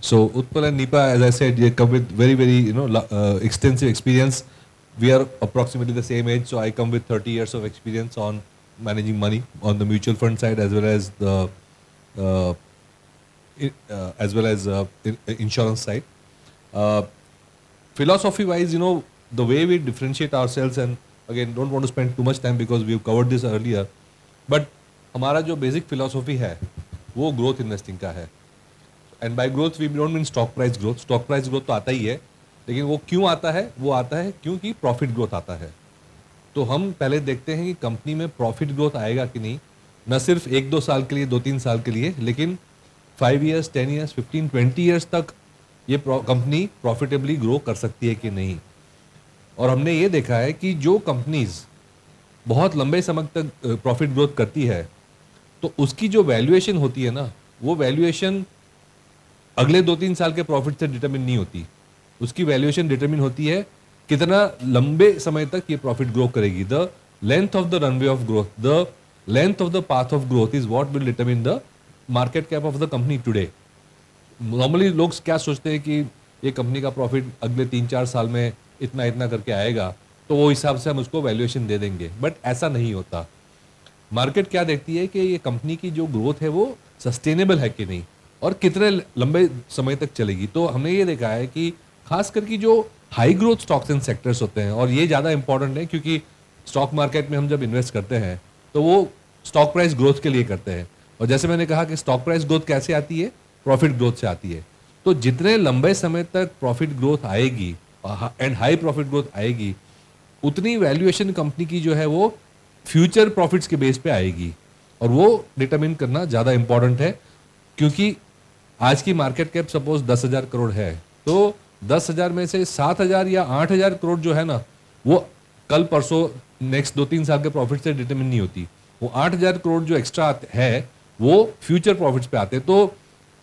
So Utpal and Nipa, as I said, they come with very, very extensive experience. We are approximately the same age, so I come with 30 years of experience on managing money on the mutual fund side as well as the uh, insurance side. Uh, Philosophy wise, the way we differentiate ourselves, and again, don't want to spend too much time because we've covered this earlier, but हमारा जो basic philosophy है वो growth investing का है. And by growth we don't mean stock price growth तो आता ही है, लेकिन वो क्यों आता है? वो आता है क्योंकि प्रॉफिट ग्रोथ आता है. तो हम पहले देखते हैं कि कंपनी में प्रॉफिट ग्रोथ आएगा कि नहीं, न सिर्फ 1-2 साल के लिए, 2-3 साल के लिए, लेकिन 5 ईयर्स, 10 ईयर्स, 15, 20 ईयर्स तक ये कंपनी प्रॉफिटेबली ग्रो कर सकती है कि नहीं. और हमने ये देखा है कि जो कंपनीज बहुत लंबे समय तक प्रॉफिट ग्रोथ करती है तो उसकी जो वैल्यूएशन होती है ना, वो वैल्यूएशन अगले 2-3 साल के प्रॉफिट से डिटरमिन नहीं होती. उसकी वैल्यूएशन डिटरमिन होती है कितना लंबे समय तक ये प्रॉफिट ग्रो करेगी. The length of the runway of growth, the length of the path of growth is what will determine the market cap of the company today. Normally लोग क्या सोचते हैं कि ये कंपनी का प्रॉफिट अगले 3-4 साल में इतना इतना करके आएगा, तो वो हिसाब से हम उसको वैल्यूएशन दे देंगे, बट ऐसा नहीं होता. मार्केट क्या देखती है कि ये कंपनी की जो ग्रोथ है वो सस्टेनेबल है कि नहीं और कितने लंबे समय तक चलेगी. तो हमने ये देखा है कि खास करके जो high growth stocks and sectors होते हैं, और ये ज़्यादा इंपॉर्टेंट है क्योंकि स्टॉक मार्केट में हम जब इन्वेस्ट करते हैं तो वो स्टॉक प्राइस ग्रोथ के लिए करते हैं. और जैसे मैंने कहा कि स्टॉक प्राइस ग्रोथ कैसे आती है? प्रॉफिट ग्रोथ से आती है. तो जितने लंबे समय तक प्रॉफिट ग्रोथ आएगी एंड हाई प्रॉफिट ग्रोथ आएगी, उतनी वैल्यूएशन कंपनी की जो है वो फ्यूचर प्रॉफिट्स के बेस पे आएगी. और वो डिटरमिन करना ज़्यादा इंपॉर्टेंट है, क्योंकि आज की मार्केट कैप सपोज 10,000 करोड़ है, तो 10,000 में से 7,000 या 8,000 करोड़ जो है ना, वो कल परसों नेक्स्ट 2-3 साल के प्रॉफिट से डिटरमिन नहीं होती. वो 8,000 करोड़ जो एक्स्ट्रा है वो फ्यूचर प्रॉफिट्स पे आते हैं. तो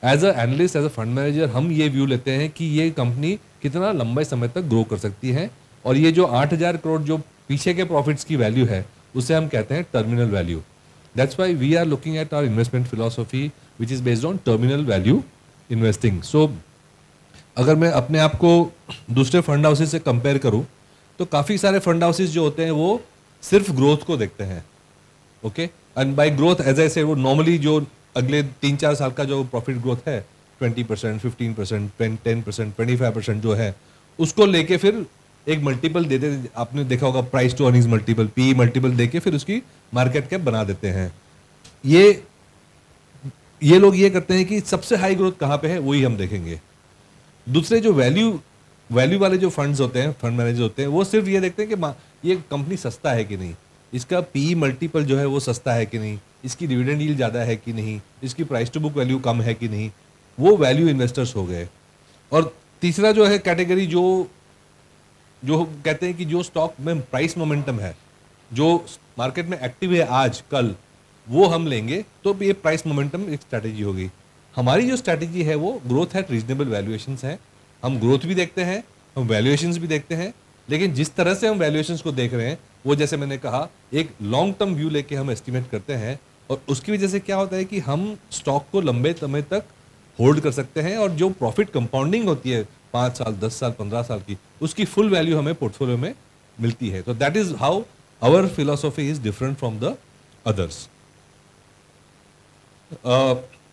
as a analyst, as a fund manager, हम ये व्यू लेते हैं कि ये कंपनी कितना लंबे समय तक ग्रो कर सकती है. और ये जो 8,000 करोड़ जो पीछे के प्रॉफिट्स की वैल्यू है, उसे हम कहते हैं terminal value. That's why we are looking at our investment philosophy which is based on terminal value investing. So अगर मैं अपने आप को दूसरे फंड हाउसेज से कंपेयर करूं, तो काफ़ी सारे फंड हाउसेज जो होते हैं वो सिर्फ ग्रोथ को देखते हैं. Okay, and by growth as I say, वो नॉर्मली जो अगले 3-4 साल का जो प्रॉफिट ग्रोथ है 20%, 15%, 10%, 25% जो है, उसको लेके फिर एक मल्टीपल दे देते. आपने देखा होगा price to earnings multiple, P multiple देके फिर उसकी मार्केट कैप बना देते हैं. ये लोग ये करते हैं कि सबसे हाई ग्रोथ कहाँ पे है वही हम देखेंगे. दूसरे जो वैल्यू वाले जो फंड्स होते हैं, फंड मैनेजर होते हैं, वो सिर्फ ये देखते हैं कि ये कंपनी सस्ता है कि नहीं, इसका पी मल्टीपल जो है वो सस्ता है कि नहीं, इसकी डिविडेंड यील्ड ज़्यादा है कि नहीं, इसकी प्राइस टू बुक वैल्यू कम है कि नहीं. वो वैल्यू इन्वेस्टर्स हो गए. और तीसरा जो है कैटेगरी, जो कहते हैं कि जो स्टॉक में प्राइस मोमेंटम है, जो मार्केट में एक्टिव है आज कल, वो हम लेंगे. तो ये प्राइस मोमेंटम एक स्ट्रैटेजी होगी. हमारी जो स्ट्रैटेजी है वो ग्रोथ एट रीजनेबल वैल्यूएशंस है. हम ग्रोथ भी देखते हैं, हम वैल्यूएशंस भी देखते हैं, लेकिन जिस तरह से हम वैल्यूएशंस को देख रहे हैं वो, जैसे मैंने कहा, एक लॉन्ग टर्म व्यू लेके हम एस्टिमेट करते हैं. और उसकी वजह से क्या होता है कि हम स्टॉक को लंबे समय तक होल्ड कर सकते हैं, और जो प्रॉफिट कंपाउंडिंग होती है 5 साल, 10 साल, 15 साल की, उसकी फुल वैल्यू हमें पोर्टफोलियो में मिलती है. तो that is how our philosophy is different from the others.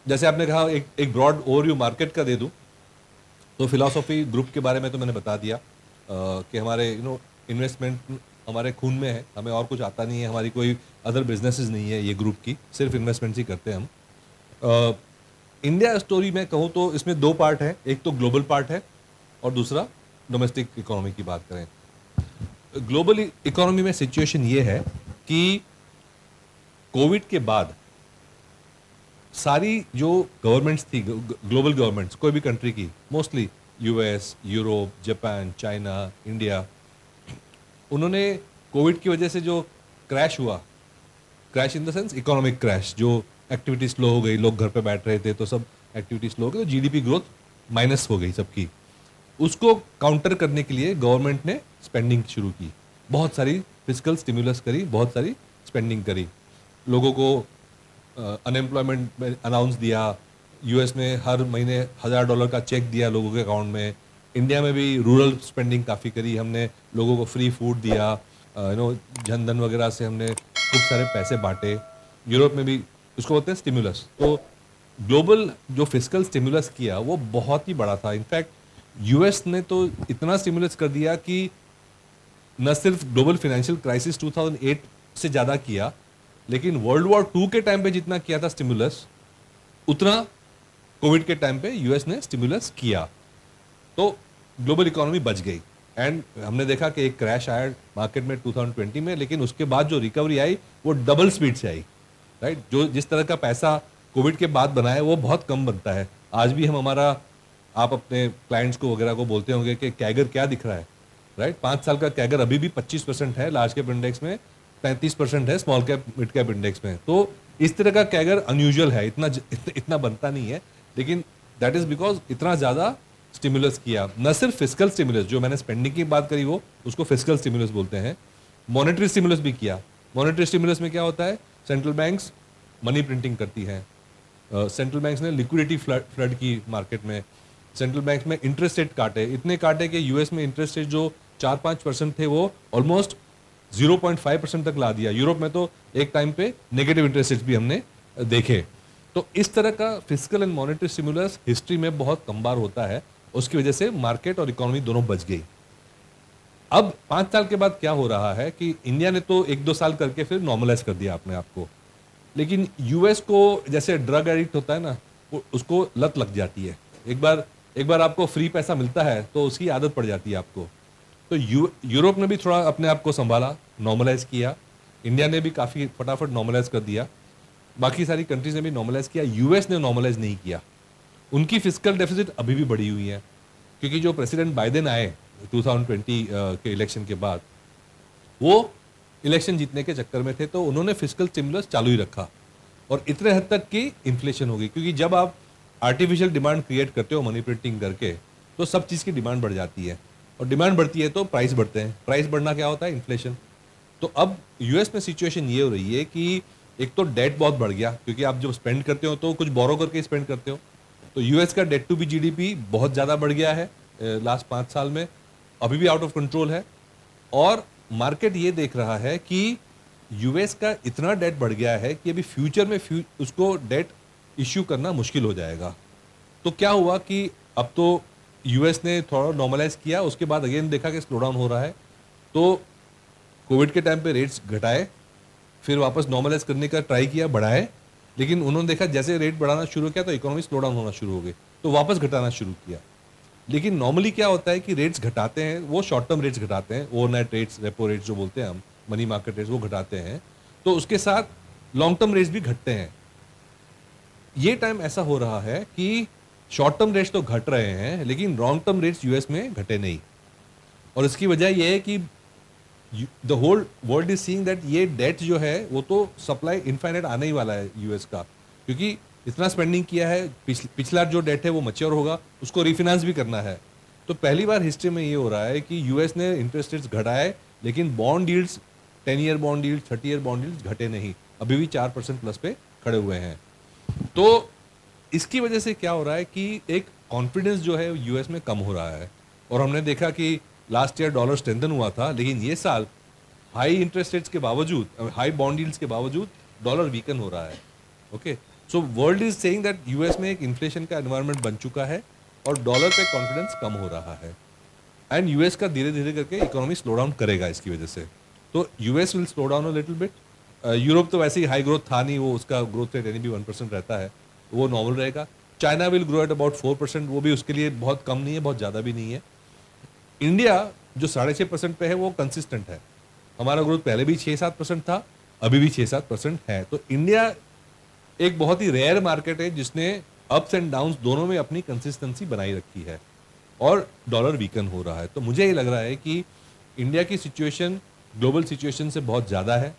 जैसे आपने कहा एक ब्रॉड ओवरव्यू मार्केट का दे दूं, तो फिलॉसफी ग्रुप के बारे में तो मैंने बता दिया कि हमारे इन्वेस्टमेंट हमारे खून में है, हमें और कुछ आता नहीं है, हमारी कोई अदर बिजनेसेस नहीं है ये ग्रुप की, सिर्फ इन्वेस्टमेंट्स ही करते हैं हम. इंडिया स्टोरी में कहूँ तो इसमें 2 पार्ट है, एक तो ग्लोबल पार्ट है और दूसरा डोमेस्टिक इकोनॉमी की बात करें. ग्लोबल इकोनॉमी में सिचुएशन ये है कि कोविड के बाद सारी जो गवर्नमेंट्स थी, ग्लोबल गवर्नमेंट्स कोई भी कंट्री की, mostly US, Europe, Japan, China, India, उन्होंने कोविड की वजह से जो क्रैश हुआ, crash in the sense economic crash, जो एक्टिविटी स्लो हो गई, लोग घर पे बैठ रहे थे तो सब एक्टिविटी स्लो हो गई, तो जीडीपी ग्रोथ माइनस हो गई सबकी. उसको काउंटर करने के लिए गवर्नमेंट ने स्पेंडिंग शुरू की, बहुत सारी फिजिकल स्टिमुलस करी, बहुत सारी स्पेंडिंग करी, लोगों को अनएम्प्लॉयमेंट में अनाउंस दिया, यूएस में हर महीने $1000 का चेक दिया लोगों के अकाउंट में। इंडिया में भी रूरल स्पेंडिंग काफ़ी करी हमने, लोगों को फ्री फूड दिया, जन धन वगैरह से हमने खूब सारे पैसे बांटे। यूरोप में भी उसको बोलते हैं स्टिमुलस। तो ग्लोबल जो फिस्कल स्टिमुलस किया वो बहुत ही बड़ा था। इनफैक्ट यूएस ने तो इतना स्टिमुलस कर दिया कि न सिर्फ ग्लोबल फाइनेंशियल क्राइसिस 2008 से ज़्यादा किया, लेकिन वर्ल्ड वॉर 2 के टाइम पे जितना किया था स्टिमुलस, उतना कोविड के टाइम पे यूएस ने स्टिमुलस किया। तो ग्लोबल इकोनॉमी बच गई। एंड हमने देखा कि एक क्रैश आया मार्केट में 2020 में, लेकिन उसके बाद जो रिकवरी आई वो डबल स्पीड से आई, राइट। जो जिस तरह का पैसा कोविड के बाद बनाया वो बहुत कम बनता है। आज भी हम आप अपने क्लाइंट्स को वगैरह को बोलते होंगे कि कैगर क्या दिख रहा है, राइट। 5 साल का कैगर अभी भी 25% है लार्ज कैप इंडेक्स में, 35% है small cap mid cap index में। तो इस तरह का कैगर अनयूजुअल है, इतना बनता नहीं है, लेकिन दैट इज बिकॉज इतना ज़्यादा स्टिमुलस किया। न सिर्फ फिस्कल स्टिमुलस, जो मैंने स्पेंडिंग की बात करी वो उसको फिस्कल स्टिमुलस बोलते हैं, मॉनेटरी स्टिमुलस भी किया। मॉनेटरी स्टिमुलस में क्या होता है, सेंट्रल बैंक्स मनी प्रिंटिंग करती हैं, सेंट्रल बैंक्स ने लिक्विडिटी फ्लड की मार्केट में, सेंट्रल बैंक्स में इंटरेस्ट रेट काटे, इतने काटे कि यूएस में इंटरेस्ट रेट जो 4-5% थे वो ऑलमोस्ट 0.5% तक ला दिया। यूरोप में तो एक टाइम पे नेगेटिव इंटरेस्ट रेट भी हमने देखे। तो इस तरह का fiscal and monetary stimulus history में बहुत कम बार होता है, उसकी वजह से मार्केट और इकोनॉमी दोनों बच गई। अब 5 साल के बाद क्या हो रहा है कि इंडिया ने तो 1-2 साल करके फिर नॉर्मलाइज कर दिया अपने आप को, लेकिन यूएस को जैसे ड्रग एडिक्ट होता है ना, उसको लत लग जाती है। एक बार आपको फ्री पैसा मिलता है तो उसकी आदत पड़ जाती है आपको। तो यूरोप ने भी थोड़ा अपने आप को संभाला, नॉर्मलाइज किया। इंडिया ने भी काफ़ी फटाफट नॉर्मलाइज कर दिया, बाकी सारी कंट्रीज ने भी नॉर्मलाइज किया। यूएस ने नॉर्मलाइज नहीं किया, उनकी फिस्कल डेफिसिट अभी भी बढ़ी हुई है, क्योंकि जो प्रेसिडेंट बाइडेन आए 2020 के इलेक्शन के बाद, वो इलेक्शन जीतने के चक्कर में थे, तो उन्होंने फिस्कल स्टिमुलस चालू ही रखा और इतने हद तक की इन्फ्लेशन हो गई। क्योंकि जब आप आर्टिफिशियल डिमांड क्रिएट करते हो मनी प्रिंटिंग करके, तो सब चीज़ की डिमांड बढ़ जाती है, और डिमांड बढ़ती है तो प्राइस बढ़ते हैं। प्राइस बढ़ना क्या होता है, इन्फ्लेशन। तो अब यूएस में सिचुएशन ये हो रही है कि एक तो डेट बहुत बढ़ गया, क्योंकि आप जब स्पेंड करते हो तो कुछ बोरो करके स्पेंड करते हो। तो यूएस का डेट टू बी जीडीपी बहुत ज़्यादा बढ़ गया है लास्ट 5 साल में, अभी भी आउट ऑफ कंट्रोल है। और मार्केट ये देख रहा है कि यूएस का इतना डेट बढ़ गया है कि अभी फ्यूचर में उसको डेट इश्यू करना मुश्किल हो जाएगा। तो क्या हुआ कि अब तो यूएस ने थोड़ा नॉर्मलाइज किया, उसके बाद अगेन देखा कि स्लो डाउन हो रहा है, तो कोविड के टाइम पे रेट्स घटाए, फिर वापस नॉर्मलाइज करने का ट्राई किया, बढ़ाए, लेकिन उन्होंने देखा जैसे रेट बढ़ाना शुरू किया तो इकोनॉमी स्लो डाउन होना शुरू हो गई, तो वापस घटाना शुरू किया। लेकिन नॉर्मली क्या होता है कि रेट्स घटाते हैं, वो शॉर्ट टर्म रेट्स घटाते हैं, ओवरनाइट रेट्स, रेपो रेट्स जो बोलते हैं हम, मनी मार्केट रेट्स, वो घटाते हैं, तो उसके साथ लॉन्ग टर्म रेट्स भी घटते हैं। ये टाइम ऐसा हो रहा है कि शॉर्ट टर्म रेट्स तो घट रहे हैं, लेकिन लॉन्ग टर्म रेट्स यूएस में घटे नहीं। और इसकी वजह यह है कि the whole world is seeing that ये डेट जो है वो तो सप्लाई इनफाइनाइट आने ही वाला है यूएस का, क्योंकि इतना स्पेंडिंग किया है, पिछला जो डेट है वो मैच्योर होगा, उसको रिफिनांस भी करना है। तो पहली बार हिस्ट्री में ये हो रहा है कि यूएस ने इंटरेस्ट रेट्स घटाए, लेकिन bond yields, 10 year bond yield, 30 year bond yields घटे नहीं, अभी भी 4% प्लस पे खड़े हुए हैं। तो इसकी वजह से क्या हो रहा है कि एक कॉन्फिडेंस जो है यूएस में कम हो रहा है। और हमने देखा कि लास्ट ईयर डॉलर स्ट्रेंथन हुआ था, लेकिन ये साल हाई इंटरेस्ट रेट्स के बावजूद, हाई बॉन्ड यील्ड्स के बावजूद डॉलर वीकन हो रहा है। Okay, so world is saying that US में एक इन्फ्लेशन का एनवायरनमेंट बन चुका है और डॉलर पे कॉन्फिडेंस कम हो रहा है, एंड यूएस का धीरे धीरे करके इकोनॉमी स्लो डाउन करेगा इसकी वजह से। तो US will slow down a little bit. Europe तो वैसे ही हाई ग्रोथ था नहीं, वो उसका ग्रोथ रेट यानी भी 1% रहता है, वो नॉर्मल रहेगा। China will grow at about 4%, वो भी उसके लिए बहुत कम नहीं है, बहुत ज़्यादा भी नहीं है। इंडिया जो 6.5% पे है वो कंसिस्टेंट है, हमारा ग्रोथ पहले भी 6-7% था, अभी भी 6-7% है। तो इंडिया एक बहुत ही रेयर मार्केट है जिसने अप्स एंड डाउन्स दोनों में अपनी कंसिस्टेंसी बनाई रखी है, और डॉलर वीकन हो रहा है। तो मुझे ये लग रहा है कि इंडिया की सिचुएशन ग्लोबल सिचुएशन से बहुत ज़्यादा है।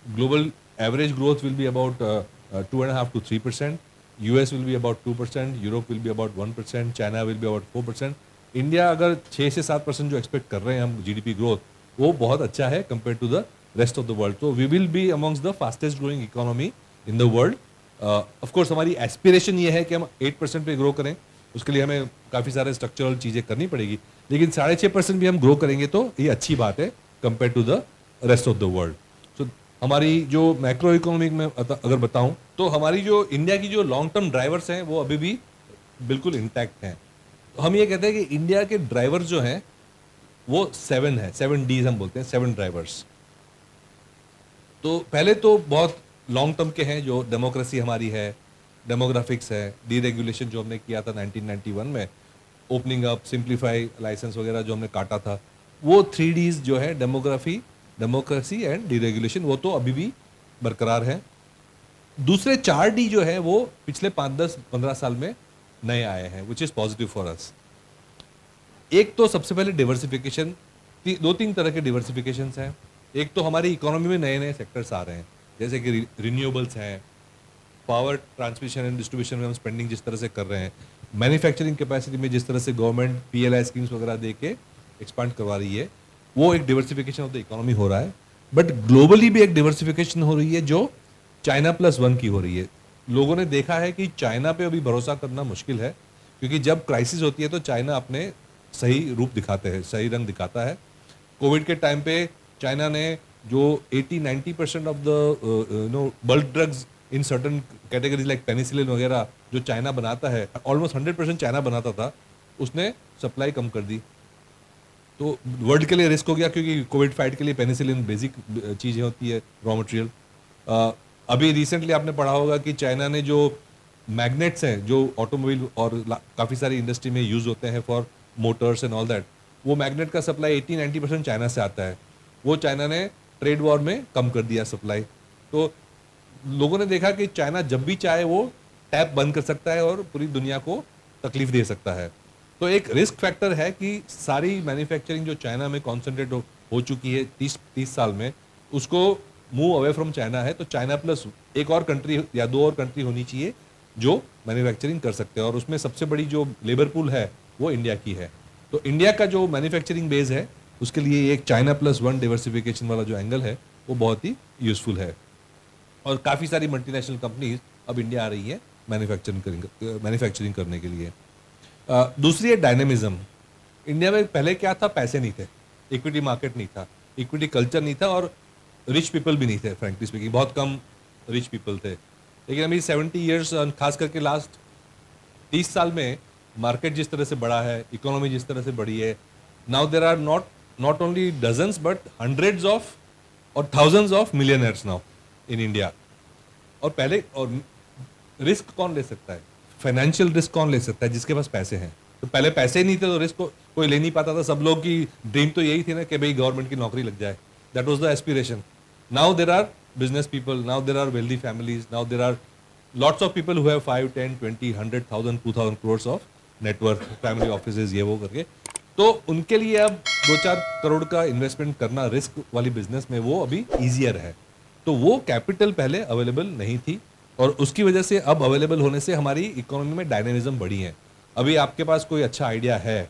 Global average growth will be about 2.5 to 3%, US will be about 2%, Europe will be about 1%, China will be about 4%। India अगर 6 से 7% जो एक्सपेक्ट कर रहे हैं हम जीडीपी ग्रोथ, वो बहुत अच्छा है compare to the rest of the world. तो we will be amongst the fastest growing economy in the world, of course हमारी एस्पिरेशन ये है कि हम 8% पे ग्रो करें, उसके लिए हमें काफ़ी सारे स्ट्रक्चरल चीज़ें करनी पड़ेगी, लेकिन 6.5% भी हम ग्रो करेंगे तो ये अच्छी बात है compare to the rest of the world. So हमारी जो मैक्रो इकोनॉमिक में अगर बताऊं तो हमारी जो इंडिया की जो लॉन्ग टर्म ड्राइवर्स हैं वो अभी भी बिल्कुल इंटैक्ट हैं। तो हम ये कहते हैं कि इंडिया के ड्राइवर्स जो हैं वो 7 है, 7 Ds हम बोलते हैं, 7 ड्राइवर्स। तो पहले तो बहुत लॉन्ग टर्म के हैं, जो डेमोक्रेसी हमारी है, डेमोग्राफिक्स है, डीरेगुलेशन जो हमने किया था 1991 में, ओपनिंग अप, सिंप्लीफाई, लाइसेंस वगैरह जो हमने काटा था, वो 3 Ds जो है डेमोग्राफी, डेमोक्रेसी एंड डीरेगुलेशन, वो तो अभी भी बरकरार है। दूसरे 4D जो है वो पिछले 5, 10, 15 साल में नए आए हैं, which is positive for us. एक तो सबसे पहले डिवर्सिफिकेशन, 2-3 तरह के डिवर्सिफिकेशंस हैं। एक तो हमारी इकोनॉमी में नए नए सेक्टर्स आ रहे हैं, जैसे कि रिन्यूएबल्स हैं, पावर ट्रांसमिशन एंड डिस्ट्रीब्यूशन में हम स्पेंडिंग जिस तरह से कर रहे हैं, मैन्युफैक्चरिंग कैपेसिटी में जिस तरह से गवर्नमेंट PLI स्कीम्स वगैरह दे के एक्सपांड करवा रही है, वो एक डिवर्सिफिकेशन ऑफ द इकोनॉमी हो रहा है। बट ग्लोबली भी एक डिवर्सिफिकेशन हो रही है जो China+1 की हो रही है। लोगों ने देखा है कि चाइना पे अभी भरोसा करना मुश्किल है, क्योंकि जब क्राइसिस होती है तो चाइना अपने सही रूप दिखाते हैं, सही रंग दिखाता है। कोविड के टाइम पे चाइना ने जो 80-90% of the bulk drugs in certain categories like penicillin वगैरह जो चाइना बनाता है, ऑलमोस्ट 100% चाइना बनाता था, उसने सप्लाई कम कर दी। तो वर्ल्ड के लिए रिस्क हो गया, क्योंकि कोविड फाइट के लिए पेनिसिलिन बेसिक चीज़ें होती है, रॉ मटेरियल। अभी रिसेंटली आपने पढ़ा होगा कि चाइना ने जो मैग्नेट्स हैं जो ऑटोमोबाइल और काफ़ी सारी इंडस्ट्री में यूज़ होते हैं for Motors and all that, वो मैग्नेट का सप्लाई 80-90% चाइना से आता है। वो चाइना ने ट्रेड वॉर में कम कर दिया सप्लाई। तो लोगों ने देखा कि चाइना जब भी चाहे वो टैप बंद कर सकता है और पूरी दुनिया को तकलीफ दे सकता है। तो एक रिस्क फैक्टर है कि सारी मैन्युफैक्चरिंग जो चाइना में कॉन्सेंट्रेट हो चुकी है 30 साल में, उसको मूव अवे फ्रॉम चाइना है। तो चाइना प्लस एक और कंट्री या 2 और कंट्री होनी चाहिए जो मैन्युफैक्चरिंग कर सकते हैं, और उसमें सबसे बड़ी जो लेबर पूल है वो इंडिया की है। तो इंडिया का जो मैन्युफैक्चरिंग बेस है उसके लिए एक China+1 डिवर्सिफिकेशन वाला जो एंगल है वो बहुत ही यूजफुल है। और काफ़ी सारी मल्टीनेशनल कंपनीज अब इंडिया आ रही है मैन्युफैक्चरिंग करने के लिए। दूसरी है डायनेमिज्म। इंडिया में पहले क्या था, पैसे नहीं थे, इक्विटी मार्केट नहीं था, इक्विटी कल्चर नहीं था, और रिच पीपल भी नहीं थे, फ्रैंकली स्पीकिंग बहुत कम रिच पीपल थे। लेकिन अभी 70 ईयर्स, खास करके लास्ट 30 साल में मार्केट जिस तरह से बढ़ा है, इकोनॉमी जिस तरह से बढ़ी है, now there are not only dozens but hundreds of और thousands of millionaires now in India. और पहले, और रिस्क कौन ले सकता है, फाइनेंशियल रिस्क कौन ले सकता है, जिसके पास पैसे हैं। तो पहले पैसे ही नहीं थे तो रिस्क कोई ले नहीं पाता था। सब लोग की ड्रीम तो यही थी ना कि भाई गवर्नमेंट की नौकरी लग जाए, that was the aspiration. Now there are business people, now there are wealthy families, now there are lots of people who have 5, 10, 20, 100,000, 2,000 crores of net worth, family offices, ये वो करके। तो उनके लिए अब 2-4 करोड़ का इन्वेस्टमेंट करना रिस्क वाली बिजनेस में वो अभी ईजियर है। तो वो कैपिटल पहले अवेलेबल नहीं थी, और उसकी वजह से अब अवेलेबल होने से हमारी इकोनॉमी में डायनेमिज्म बढ़ी है। अभी आपके पास कोई अच्छा आइडिया है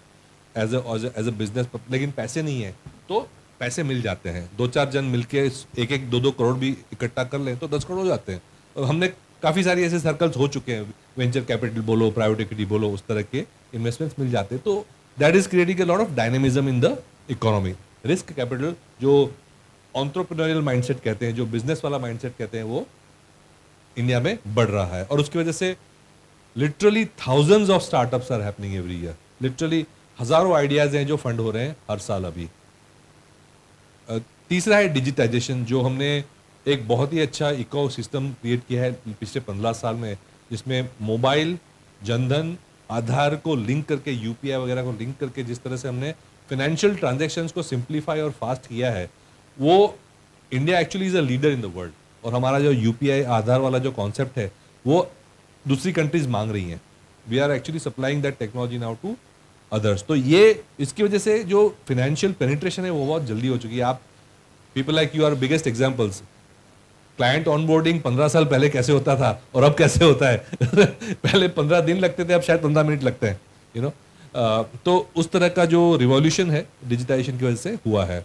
एज अ बिजनेस, लेकिन पैसे नहीं है, तो पैसे मिल जाते हैं। 2-4 जन मिलके 1-1, 2-2 करोड़ भी इकट्ठा कर लें तो 10 करोड़ हो जाते हैं। और हमने काफ़ी सारी ऐसे सर्कल्स हो चुके हैं, वेंचर कैपिटल बोलो, प्राइवेट इक्विटी बोलो, उस तरह के इन्वेस्टमेंट्स मिल जाते हैं। तो that is creating a lot of dynamism in the economy. Risk capital, जो एंटरप्रेन्योरियल माइंडसेट कहते हैं, जो बिजनेस वाला माइंडसेट कहते हैं, वो इंडिया में बढ़ रहा है। और उसकी वजह से literally thousands of startups are happening every year. Literally हजारों आइडियाज हैं जो फंड हो रहे हैं हर साल अभी। तीसरा है डिजिटाइजेशन, जो हमने एक बहुत ही अच्छा इको सिस्टम क्रिएट किया है पिछले 15 साल में, जिसमें मोबाइल, जनधन, आधार को लिंक करके, UPI वगैरह को लिंक करके जिस तरह से हमने फाइनेंशियल ट्रांजैक्शंस को सिंप्लीफाई और फास्ट किया है, वो India actually is a leader in the world. और हमारा जो UPI आधार वाला जो कॉन्सेप्ट है वो दूसरी कंट्रीज मांग रही हैं। We are actually supplying that technology now to others. तो ये इसकी वजह से जो फाइनेंशियल पेनिट्रेशन है वो बहुत जल्दी हो चुकी है। आप people like you are biggest examples. Client onboarding 15 साल पहले कैसे होता था और अब कैसे होता है पहले 15 दिन लगते थे, अब शायद 15 मिनट लगते हैं, यू नो। तो उस तरह का जो रिवॉल्यूशन है डिजिटाइजेशन की वजह से हुआ है।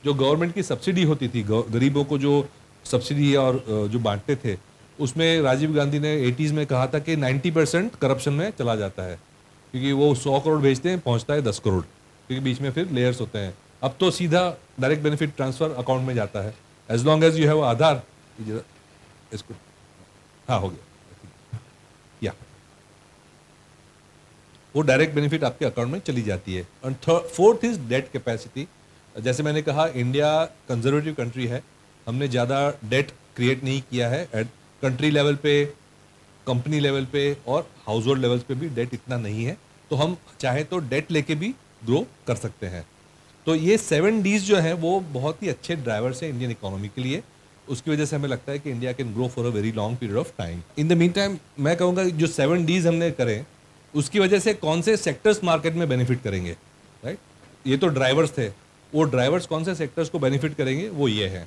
जो गवर्नमेंट की सब्सिडी होती थी, गरीबों को जो सब्सिडी और जो बांटते थे, उसमें राजीव गांधी ने 80s में कहा था कि 90% करप्शन में चला जाता है, क्योंकि वो 100 करोड़ भेजते हैं, पहुंचता है 10 करोड़, क्योंकि बीच में फिर लेयर्स होते हैं। अब तो सीधा डायरेक्ट बेनिफिट ट्रांसफर अकाउंट में जाता है, as long as you have Aadhaar. इसको हाँ हो गया या वो डायरेक्ट बेनिफिट आपके अकाउंट में चली जाती है। और फोर्थ इज डेट कैपेसिटी। जैसे मैंने कहा, इंडिया कंजर्वेटिव कंट्री है, हमने ज़्यादा डेट क्रिएट नहीं किया है एट कंट्री लेवल पे, कंपनी लेवल पे और हाउस होल्ड लेवल्स पे भी डेट इतना नहीं है, तो हम चाहे तो डेट लेके भी ग्रो कर सकते हैं। तो ये 7 Ds जो हैं वो बहुत ही अच्छे ड्राइवर्स हैं इंडियन इकोनॉमी के लिए। उसकी वजह से हमें लगता है कि India can grow for a very long period of time. In the mean time मैं कहूँगा जो 7 Ds हमने करें, उसकी वजह से कौन से सेक्टर्स मार्केट में बेनिफिट करेंगे, राइट? ये तो ड्राइवर्स थे, वो ड्राइवर्स कौन से सेक्टर्स को बेनिफिट करेंगे वो ये है।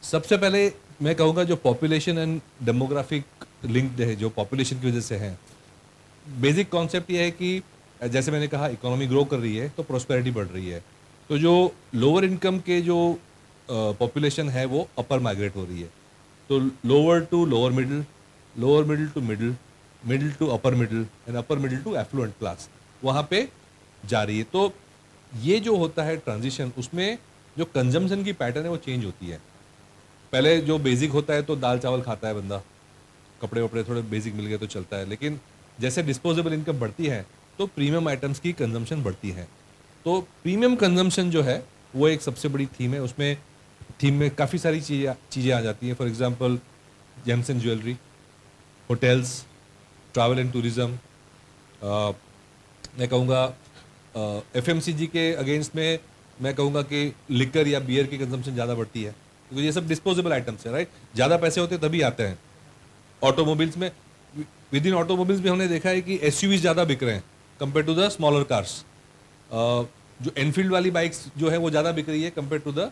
सबसे पहले मैं कहूँगा जो पॉपुलेशन एंड डेमोग्राफिक लिंक्ड है, जो पॉपुलेशन की वजह से है, बेसिक कॉन्सेप्ट ये है कि जैसे मैंने कहा इकोनॉमी ग्रो कर रही है तो प्रोस्पेरिटी बढ़ रही है, तो जो लोअर इनकम के जो पॉपुलेशन है वो अपर माइग्रेट हो रही है, तो lower to lower middle, lower middle to middle, middle to upper middle and upper middle to affluent class वहाँ पे जा रही है। तो ये जो होता है ट्रांजिशन, उसमें जो कंजम्पशन की पैटर्न है वो चेंज होती है। पहले जो बेसिक होता है तो दाल चावल खाता है बंदा, कपड़े वपड़े थोड़े बेसिक मिल गए तो चलता है, लेकिन जैसे डिस्पोजेबल इनकम बढ़ती है तो प्रीमियम आइटम्स की कंजम्पशन बढ़ती है। तो प्रीमियम कंजम्पशन जो है वो एक सबसे बड़ी थीम है। उसमें थीम में काफ़ी सारी चीज़ें आ जाती हैं। For example James and jewellery, hotels, travel and tourism. मैं कहूँगा FMCG के अगेंस्ट में मैं कहूँगा कि लिकर या बियर की कंजम्पशन ज़्यादा बढ़ती है, क्योंकि ये सब डिस्पोजेबल आइटम्स है, राइट? ज़्यादा पैसे होते तभी आते हैं। ऑटोमोबाइल्स में, विद इन ऑटोमोबाइल्स भी हमने देखा है कि SUVs ज़्यादा बिक रहे हैं compare to the smaller cars. जो एनफील्ड वाली बाइक्स जो है वो ज़्यादा बिक रही है compare to the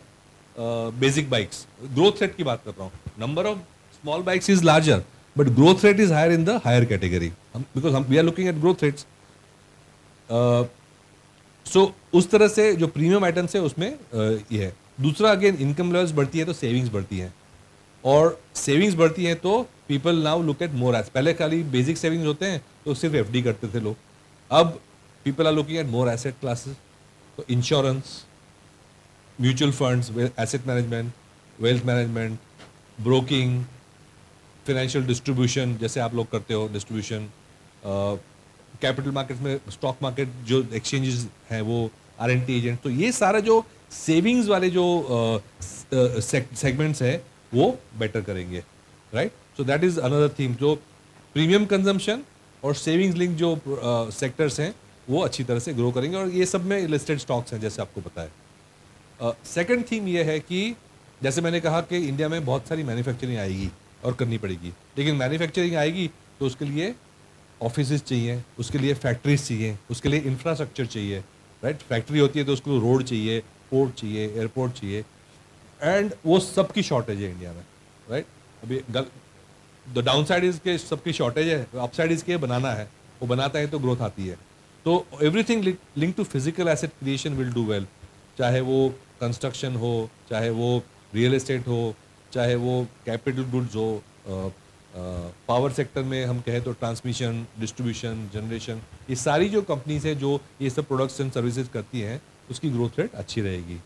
basic bikes. Growth rate की बात कर रहा हूँ, number of small bikes is larger but growth rate is higher in the higher category, because हम we are looking at growth rates. So उस तरह से जो प्रीमियम आइटम्स है उसमें ये है। दूसरा, अगेन इनकम लेवल्स बढ़ती है तो सेविंग्स बढ़ती हैं, और सेविंग्स बढ़ती हैं तो people now look at more S. पहले खाली बेसिक सेविंग्स होते हैं तो सिर्फ FD करते थे लोग, अब people are looking at more asset classes. तो insurance, mutual funds, asset management, wealth management, broking, financial distribution जैसे आप लोग करते हो डिस्ट्रीब्यूशन, कैपिटल मार्केट्स में स्टॉक मार्केट जो एक्सचेंजेस हैं वो RNT एजेंट। तो ये सारा जो सेविंग्स वाले जो सेगमेंट्स हैं वो बेटर करेंगे, right? So that is another theme. जो प्रीमियम कंजम्पशन और सेविंग्स लिंक जो सेक्टर्स हैं वो अच्छी तरह से ग्रो करेंगे, और ये सब में लिस्टेड स्टॉक्स हैं जैसे आपको पता है। सेकंड थीम ये है कि जैसे मैंने कहा कि इंडिया में बहुत सारी मैन्युफैक्चरिंग आएगी और करनी पड़ेगी, लेकिन मैन्युफैक्चरिंग आएगी तो उसके लिए ऑफिसेज चाहिए, उसके लिए फैक्ट्रीज चाहिए, उसके लिए इंफ्रास्ट्रक्चर चाहिए, राइट? फैक्ट्री होती है तो उसको रोड चाहिए, पोर्ट चाहिए, एयरपोर्ट चाहिए, एंड वो सबकी शॉर्टेज है इंडिया में, राइट? अभी द डाउन साइड इज के सबकी शॉर्टेज है, अप साइड इज के बनाना है, वो बनाता है तो ग्रोथ आती है। तो everything link to physical asset creation will do well, चाहे वो कंस्ट्रक्शन हो, चाहे वो रियल एस्टेट हो, चाहे वो कैपिटल गुड्स हो, पावर सेक्टर में हम कहें तो ट्रांसमिशन, डिस्ट्रीब्यूशन, जनरेशन, ये सारी जो कंपनीज है जो ये सब प्रोडक्ट्स एंड सर्विसेज करती हैं उसकी ग्रोथ रेट अच्छी रहेगी।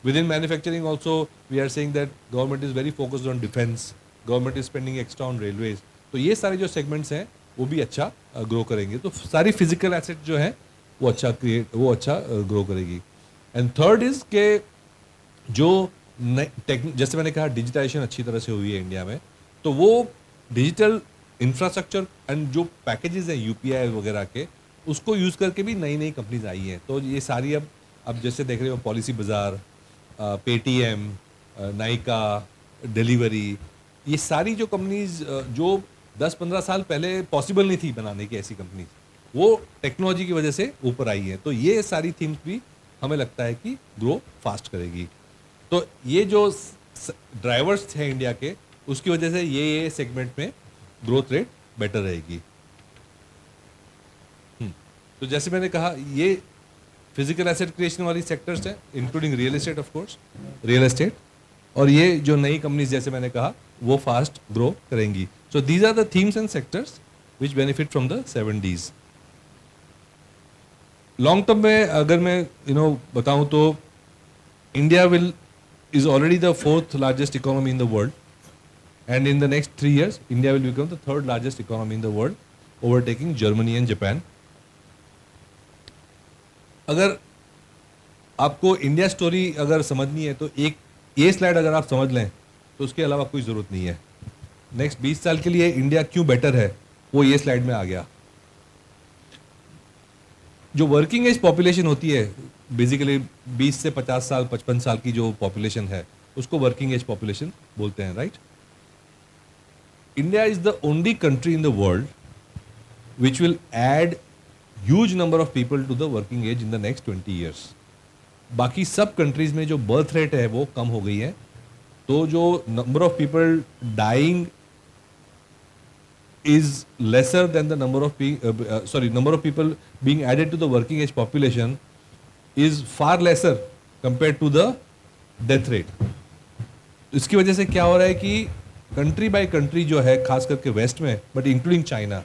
Within manufacturing also we are seeing that government is very focused on defence, government is spending extra on railways, तो ये सारे जो सेगमेंट्स हैं वो भी अच्छा ग्रो करेंगे। तो सारी फिजिकल एसेट जो है वो अच्छा ग्रो करेगी। एंड थर्ड इज के जो जैसे मैंने कहा डिजिटाइजेशन अच्छी तरह से हुई है इंडिया में, तो वो डिजिटल इंफ्रास्ट्रक्चर एंड जो पैकेजेस हैं UPI वगैरह के, उसको यूज़ करके भी नई नई कंपनीज आई हैं। तो ये सारी अब जैसे देख रहे हो पॉलिसी बाजार, Paytm, नाइका, डिलीवरी, ये सारी जो कंपनीज जो 10-15 साल पहले पॉसिबल नहीं थी बनाने की ऐसी कंपनीज, वो टेक्नोलॉजी की वजह से ऊपर आई है। तो ये सारी थीम्स भी हमें लगता है कि ग्रो फास्ट करेगी। तो ये जो ड्राइवर्स हैं इंडिया के, उसकी वजह से ये सेगमेंट में ग्रोथ रेट बेटर रहेगी। तो जैसे मैंने कहा ये फिजिकल एसेट क्रिएशन वाली सेक्टर्स हैं, including real estate, of course real estate, और ये जो नई कंपनीज जैसे मैंने कहा वो फास्ट ग्रो करेंगी. So these are the themes and sectors which benefit from the 70s. Long term में अगर मैं बताऊं तो India is already the fourth largest economy in the world, and in the next 3 years India will become the third largest economy in the world, overtaking Germany and Japan. अगर आपको India story अगर समझनी है तो एक ये slide अगर आप समझ लें तो उसके अलावा कोई ज़रूरत नहीं है. नेक्स्ट 20 साल के लिए इंडिया क्यों बेटर है वो ये स्लाइड में आ गया. जो वर्किंग एज पॉपुलेशन होती है बेसिकली 20 से 50 साल 55 साल की जो पॉपुलेशन है उसको वर्किंग एज पॉपुलेशन बोलते हैं, right. India is the only country in the world which will add huge number of people to the working age in the next 20 years. बाकी सब कंट्रीज में जो बर्थ रेट है वो कम हो गई है, तो जो number of people dying is lesser than the number of people being added to the working age population is far lesser compared to the death rate. इसकी वजह से क्या हो रहा है कि कंट्री बाय कंट्री जो है खास करके वेस्ट में बट इंक्लूडिंग चाइना,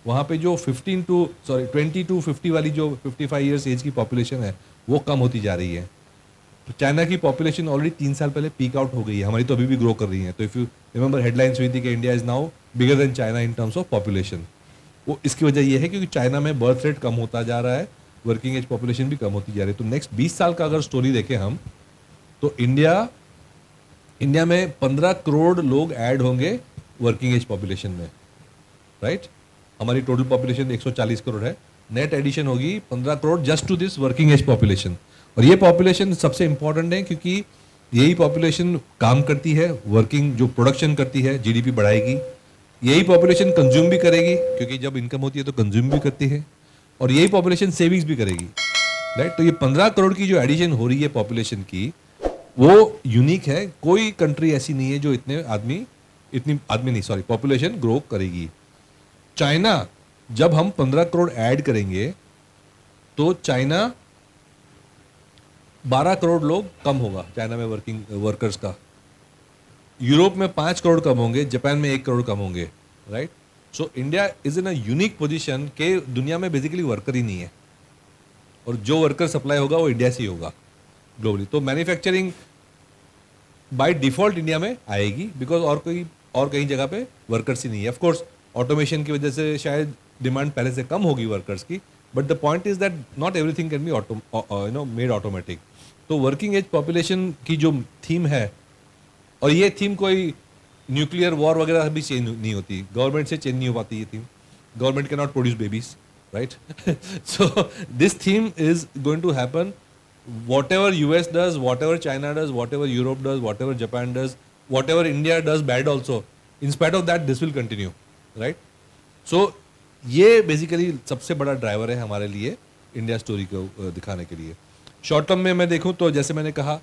वहाँ पे जो 20 to 50 वाली जो 55 ईयर्स एज की पॉपुलेशन है वो कम होती जा रही है. तो चाइना की पॉपुलेशन ऑलरेडी 3 साल पहले पीक आउट हो गई है, हमारी तो अभी भी ग्रो कर रही है. तो इफ़ यू रिमेंबर हेडलाइंस हुई थी कि India is now bigger than China in terms of population. वो इसकी वजह ये है क्योंकि चाइना में बर्थ रेट कम होता जा रहा है, वर्किंग एज पॉपुलेशन भी कम होती जा रही है. तो नेक्स्ट 20 साल का अगर स्टोरी देखें हम तो इंडिया में 15 करोड़ लोग ऐड होंगे वर्किंग एज पॉपुलेशन में, राइट. हमारी टोटल पॉपुलेशन 140 करोड़ है, नेट एडिशन होगी 15 crore just to this working age population. और ये पॉपुलेशन सबसे इंपॉर्टेंट है क्योंकि यही पॉपुलेशन काम करती है, वर्किंग जो प्रोडक्शन करती है, जीडीपी बढ़ाएगी. यही पॉपुलेशन कंज्यूम भी करेगी क्योंकि जब इनकम होती है तो कंज्यूम भी करती है, और यही पॉपुलेशन सेविंग्स भी करेगी, राइट. तो ये 15 करोड़ की जो एडिशन हो रही है पॉपुलेशन की वो यूनिक है. कोई कंट्री ऐसी नहीं है जो इतनी पॉपुलेशन ग्रो करेगी. चाइना, जब हम 15 करोड़ ऐड करेंगे तो चाइना 12 करोड़ लोग कम होगा चाइना में वर्किंग वर्कर्स का. यूरोप में 5 करोड़ कम होंगे, जापान में 1 करोड़ कम होंगे, right. So India is in a unique position के दुनिया में बेसिकली वर्कर ही नहीं है, और जो वर्कर सप्लाई होगा वो इंडिया से ही होगा ग्लोबली. तो मैन्युफैक्चरिंग बाय डिफॉल्ट इंडिया में आएगी बिकॉज और कहीं जगह पे वर्कर्स ही नहीं है. ऑफकोर्स ऑटोमेशन की वजह से शायद डिमांड पहले से कम होगी वर्कर्स की, but the point is that not everything can be made automatic. तो वर्किंग एज पॉपुलेशन की जो थीम है, और ये थीम कोई न्यूक्लियर वॉर वगैरह भी चेंज नहीं होती, गवर्नमेंट से चेंज नहीं हो पाती ये theme. Government can not produce babies, right. So this theme is going to happen. whatever US does, whatever China does, whatever Europe does, whatever Japan does, whatever India does bad also, in spite of that this will continue, right. So ये basically सबसे बड़ा driver है हमारे लिए India story को दिखाने के लिए. शॉर्ट टर्म में मैं देखूं तो जैसे मैंने कहा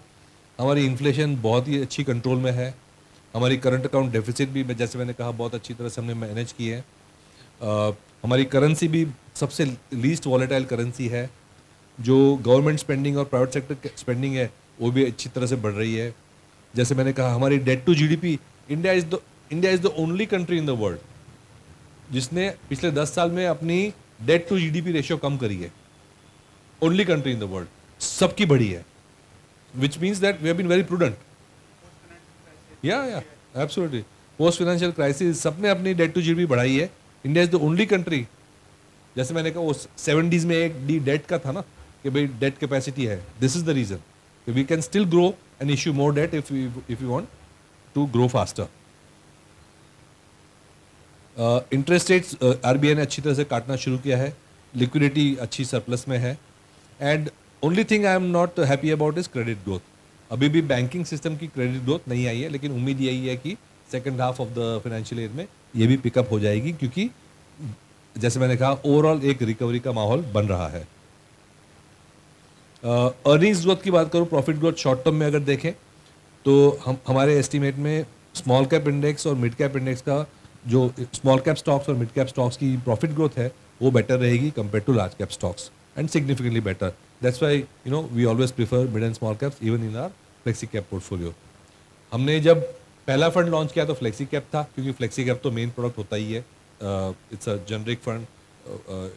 हमारी इन्फ्लेशन बहुत ही अच्छी कंट्रोल में है. हमारी करंट अकाउंट डेफिसिट भी जैसे मैंने कहा बहुत अच्छी तरह से हमने मैनेज की है. हमारी करेंसी भी सबसे लीस्ट वॉलेटाइल करेंसी है. जो गवर्नमेंट स्पेंडिंग और प्राइवेट सेक्टर स्पेंडिंग है वो भी अच्छी तरह से बढ़ रही है. जैसे मैंने कहा हमारी debt to GDP, India is the only country in the world जिसने पिछले 10 साल में अपनी डेट टू जीडीपी रेशियो कम करी है. Only country in the world, सबकी बढ़ी है, which means that we have been very prudent. Yeah absolutely. Post financial crisis सबने अपनी डेट टू जीडीपी बढ़ाई है. India is the only country, जैसे मैंने कहा वो 70s में एक डेट का था ना कि भाई डेट कैपेसिटी है. This is the reason we can still grow and issue more debt if you want to grow faster. Interest rates RBI ने अच्छी तरह से काटना शुरू किया है. लिक्विडिटी अच्छी सरप्लस में है. And only thing I am not happy about is credit growth. अभी भी बैंकिंग सिस्टम की क्रेडिट ग्रोथ नहीं आई है, लेकिन उम्मीद यही है कि second half of the financial year में ये भी पिकअप हो जाएगी क्योंकि जैसे मैंने कहा ओवरऑल एक रिकवरी का माहौल बन रहा है. अर्निंग्स ग्रोथ की बात करूँ, प्रॉफिट ग्रोथ शॉर्ट टर्म में अगर देखें तो हमारे एस्टीमेट में स्मॉल कैप इंडेक्स और मिड कैप इंडेक्स का जो स्मॉल कैप स्टॉक्स और मिड कैप स्टॉक्स की प्रॉफिट ग्रोथ है वो बेटर रहेगी compare to large cap stocks and significantly better. That's why we always prefer mid and small caps even in our flexi cap portfolio. हमने जब पहला fund launch किया तो flexi cap था, क्योंकि फ्लेक्सी कैप तो मेन प्रोडक्ट होता ही है, it's a generic fund,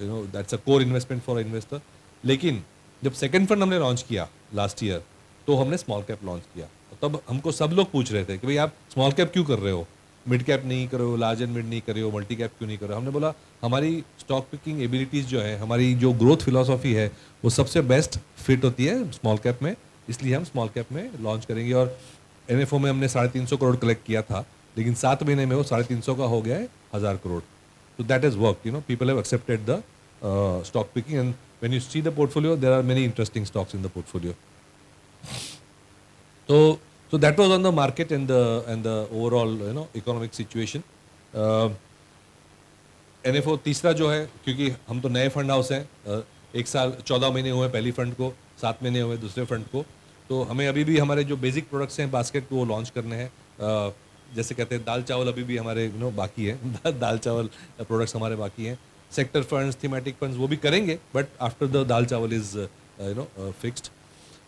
you know that's a core investment for investor. लेकिन जब सेकंड फंड हमने लॉन्च किया लास्ट ईयर, तो हमने स्मॉल कैप लॉन्च किया। तब हमको सब लोग पूछ रहे थे कि भाई आप स्मॉल कैप क्यों कर रहे हो, मिड कैप नहीं कर रहे हो, लार्ज एंड मिड नहीं कर रहे हो, मल्टी कैप क्यों नहीं कर रहे हो। हमने बोला हमारी स्टॉक पिकिंग एबिलिटीज़ जो है, हमारी जो ग्रोथ फिलोसॉफी है, वो सबसे बेस्ट फिट होती है स्मॉल कैप में, इसलिए हम स्मॉल कैप में लॉन्च करेंगे। और एनएफओ में हमने 350 करोड़ कलेक्ट किया था, लेकिन 7 महीने में वो 350 का हो गया है 1000 करोड़। तो that is work, you know, people have accepted the stock picking, and when you see the portfolio there are many interesting stocks in the portfolio. So that was on the market and the overall, you know, economic situation. NFO तीसरा जो है, क्योंकि हम तो नए fund house हैं, एक साल 14 महीने हुए पहली फंड को, 7 महीने हुए दूसरे फंड को, तो हमें अभी भी हमारे जो बेसिक प्रोडक्ट्स हैं बास्केट को वो लॉन्च करने हैं। जैसे कहते हैं दाल चावल अभी भी हमारे यू नो बाकी है दाल चावल प्रोडक्ट्स हमारे बाकी हैं। सेक्टर फंड्स, थीमेटिक फंड्स वो भी करेंगे, बट आफ्टर द दाल चावल इज यू नो फिक्स्ड।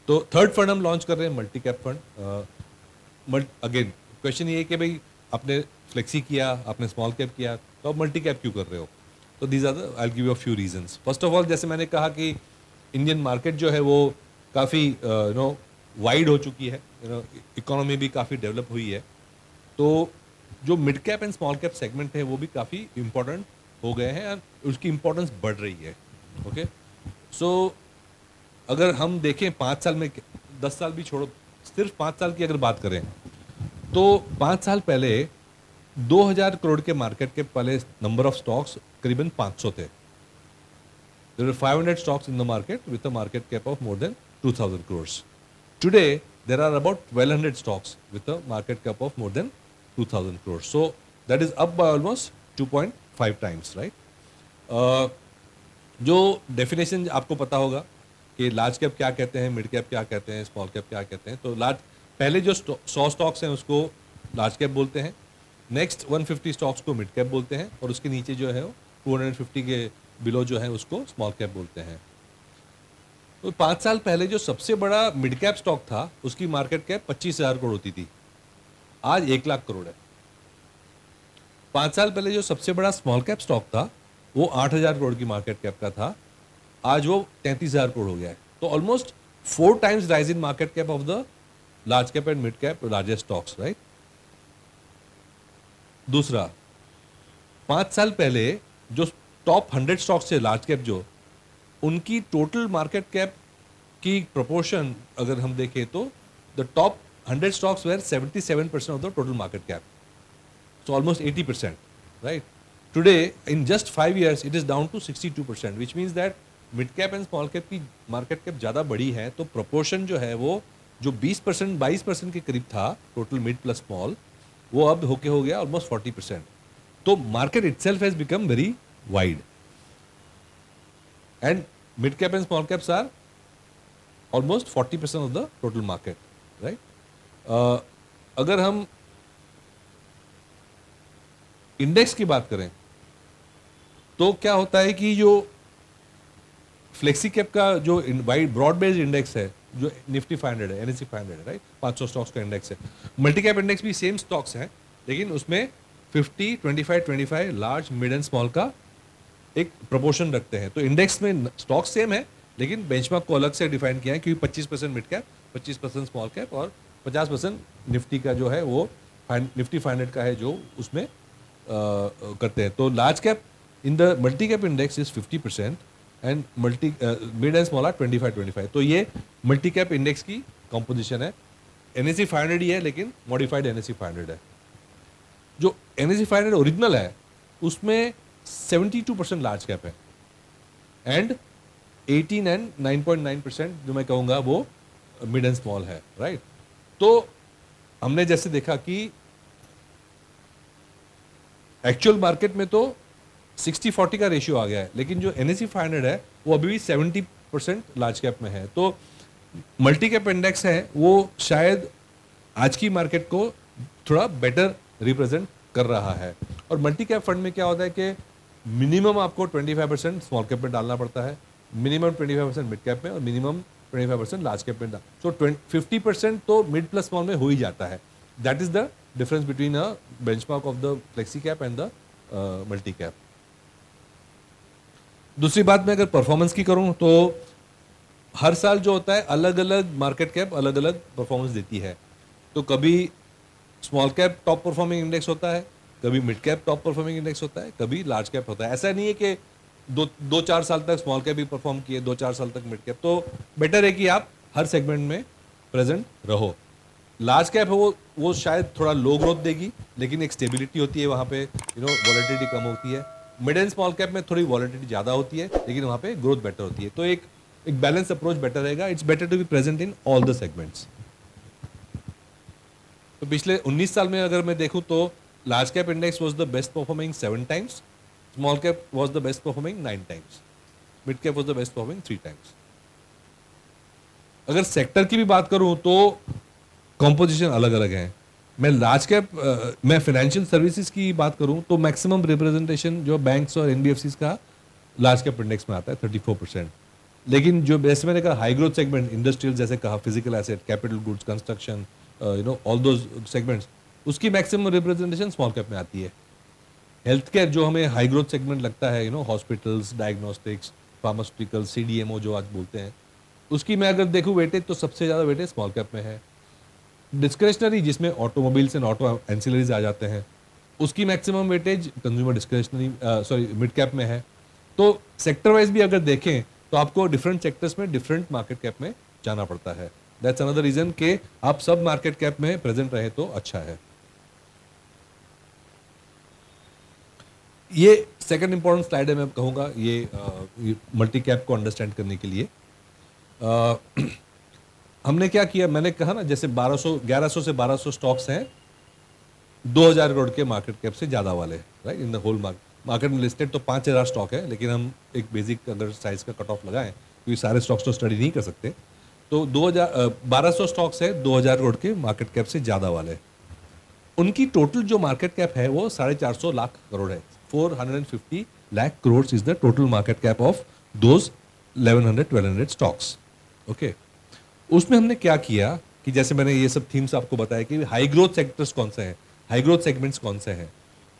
तो थर्ड फंड हम लॉन्च कर रहे हैं multi cap fund. Again question ये है कि भाई आपने फ्लेक्सी किया, आपने स्मॉल कैप किया, तो आप मल्टी कैप क्यों कर रहे हो? तो these are the I will give you a few reasons. First of all, जैसे मैंने कहा कि इंडियन मार्केट जो है वो काफ़ी यू नो वाइड हो चुकी है, यू नो इकोनॉमी भी काफ़ी डेवलप हुई है, तो जो mid cap and small cap segment है वो भी काफ़ी इंपॉर्टेंट हो गए हैं और उसकी इंपॉर्टेंस बढ़ रही है। ओके, सो अगर हम देखें 5 साल में, 10 साल भी छोड़ो, सिर्फ 5 साल की अगर बात करें, तो 5 साल पहले 2000 करोड़ के मार्केट के पहले नंबर ऑफ स्टॉक्स करीबन 500 थे। There were 500 stocks in the market with a market cap of more than 2000 crores. Today there are about 1200 stocks with a market cap of more than 2000 crores. So that is up by almost 2.5 times, right? जो definition आपको पता होगा कि large cap क्या कहते हैं, mid cap क्या कहते हैं, स्मॉल कैप क्या कहते हैं। तो लार्ज पहले जो 100 स्टॉक्स हैं उसको लार्ज कैप बोलते हैं, नेक्स्ट 150 स्टॉक्स को मिड कैप बोलते हैं, और उसके नीचे जो है वो 250 के बिलो जो है उसको स्मॉल कैप बोलते हैं। तो 5 साल पहले जो सबसे बड़ा मिड कैप स्टॉक था उसकी मार्केट कैप 25,000 करोड़ होती थी, आज 1 लाख करोड़ है। 5 साल पहले जो सबसे बड़ा स्मॉल कैप स्टॉक था वो 8,000 करोड़ की मार्केट कैप का था, आज वो 33,000 करोड़ हो गया है। तो almost 4 times rise in market cap of the large cap and mid cap largest stocks, right. दूसरा, 5 साल पहले जो टॉप 100 स्टॉक्स थे लार्ज कैप, जो उनकी टोटल मार्केट कैप की प्रोपोर्शन अगर हम देखें तो the top 100 stocks were 77% of the total market cap, so almost 80%, right? Today in just 5 years it is down to 62%, which means that mid cap and small cap की market cap ज़्यादा बड़ी है, तो proportion जो है वो जो 20% 22% के करीब था टोटल मिड प्लस स्मॉल, वो अब होके हो गया ऑलमोस्ट 40%। तो market itself has become very wide and mid cap and small caps are almost 40% of the total market, right. अगर हम इंडेक्स की बात करें तो क्या होता है कि जो फ्लेक्सी कैप का जो वाइड ब्रॉड बेस्ड इंडेक्स है, जो निफ्टी 500 है, NSE 500 है, राइट, 500 स्टॉक्स का इंडेक्स है। मल्टी कैप इंडेक्स भी सेम स्टॉक्स हैं, लेकिन उसमें 50, 25, 25 लार्ज मिड एंड स्मॉल का एक प्रोपोर्शन रखते हैं। तो इंडेक्स में स्टॉक सेम है, लेकिन बेंचमार्क को अलग से डिफाइन किया है, क्योंकि 25% मिड कैप, 25% स्मॉल कैप और 50% निफ्टी का जो है वो निफ्टी 500 का है जो उसमें करते हैं। तो large cap in the multi cap index is 50% and multi mid and small are 25-25। तो ये मल्टी कैप इंडेक्स की कंपोजिशन है। NSE 500 ही है, लेकिन मॉडिफाइड NSE 500 है। जो NSE 500 ओरिजिनल है उसमें 72% लार्ज कैप है एंड 18 एंड 9.9% जो मैं कहूँगा वो मिड एंड स्मॉल है, राइट। तो हमने जैसे देखा कि एक्चुअल मार्केट में तो 60-40 का रेशियो आ गया है, लेकिन जो NSE 500 है वो अभी भी 70% लार्ज कैप में है। तो मल्टी कैप इंडेक्स है वो शायद आज की मार्केट को थोड़ा बेटर रिप्रेजेंट कर रहा है। और मल्टी कैप फंड में क्या होता है कि मिनिमम आपको 25% स्मॉल कैप में डालना पड़ता है, मिनिमम 25% मिड कैप में और मिनिमम 25% लार्ज कैप में। सो 50% तो मिड प्लस स्मॉल में हो ही जाता है। That is the difference between a benchmark of the flexi cap and the multi cap. दूसरी बात मैं अगर परफॉर्मेंस की करूं तो हर साल जो होता है अलग अलग मार्केट कैप अलग अलग परफॉर्मेंस देती है. तो कभी small cap top performing index होता है, कभी mid cap top performing index होता है, कभी लार्ज कैप होता है. ऐसा नहीं है कि दो चार साल तक स्मॉल कैप ही परफॉर्म किए, 2-4 साल तक मिड कैप. तो बेटर है कि आप हर सेगमेंट में प्रेजेंट रहो. लार्ज कैप है वो शायद थोड़ा लो ग्रोथ देगी, लेकिन एक स्टेबिलिटी होती है वहाँ पे, वॉलेटिलिटी कम होती है. मिड एंड स्मॉल कैप में थोड़ी वॉलेटिलिटी ज़्यादा होती है, लेकिन वहाँ पे ग्रोथ बेटर होती है. तो एक बैलेंस अप्रोच बेटर रहेगा. It's better to be present in all the segments. तो पिछले 19 साल में अगर मैं देखूं तो large cap index was the best performing 7 times, small cap was the best performing 9 times, mid cap was the best performing 3 times. अगर sector की भी बात करूं तो कॉम्पोजिशन अलग अलग है. मैं लार्ज कैप मैं फाइनेंशियल सर्विसेज की बात करूं तो मैक्सिमम रिप्रेजेंटेशन जो बैंक्स और एनबीएफसीज का लार्ज कैप इंडेक्स में आता है 34%. लेकिन जो जैसे मैंने कहा हाई ग्रोथ सेगमेंट, इंडस्ट्रियल जैसे कहा, physical asset, capital goods, construction, all those segments, उसकी मैक्सिमम रिप्रेजेंटेशन स्मॉल कैप में आती है. हेल्थ केयर जो हमें हाई ग्रोथ सेगमेंट लगता है, हॉस्पिटल्स, डायग्नोस्टिक्स, फार्मास्यूटिकल्स, सीडीएमओ जो आज बोलते हैं, उसकी मैं अगर देखूं वेटेज तो सबसे ज़्यादा वेटेज स्मॉल कैप में है. डिस्क्रिशनरी जिसमें ऑटोमोबाइल्स एंड ऑटो एंसिलरीज आ जाते हैं, उसकी maximum weightage consumer discretionary mid cap में है. तो सेक्टर वाइज भी अगर देखें तो आपको डिफरेंट सेक्टर्स में डिफरेंट मार्केट कैप में जाना पड़ता है. दैट्स अनदर रीजन कि आप सब मार्केट कैप में प्रेजेंट रहे तो अच्छा है. ये सेकंड इंपॉर्टेंट स्लाइड है, मैं कहूँगा ये मल्टी कैप को अंडरस्टैंड करने के लिए. हमने क्या किया, मैंने कहा ना जैसे 1100 से 1200 स्टॉक्स हैं 2000 करोड़ के मार्केट कैप से ज़्यादा वाले, right. In the whole market में लिस्टेड तो 5000 स्टॉक है, लेकिन हम एक बेसिक अगर साइज का कट ऑफ लगाएं क्योंकि सारे स्टॉक्स तो स्टडी नहीं कर सकते, तो 1200 स्टॉक्स है 2000 करोड़ के मार्केट कैप से ज़्यादा वाले. उनकी टोटल जो मार्केट कैप है वो 450 लाख करोड़ है. 450 lakh crore is the total market cap of those 1100-1200 stocks. Okay, उसमें हमने क्या किया कि जैसे मैंने ये सब थीम्स आपको बताया कि हाई ग्रोथ सेक्टर्स कौन से हैं, हाई ग्रोथ सेगमेंट्स कौन से हैं.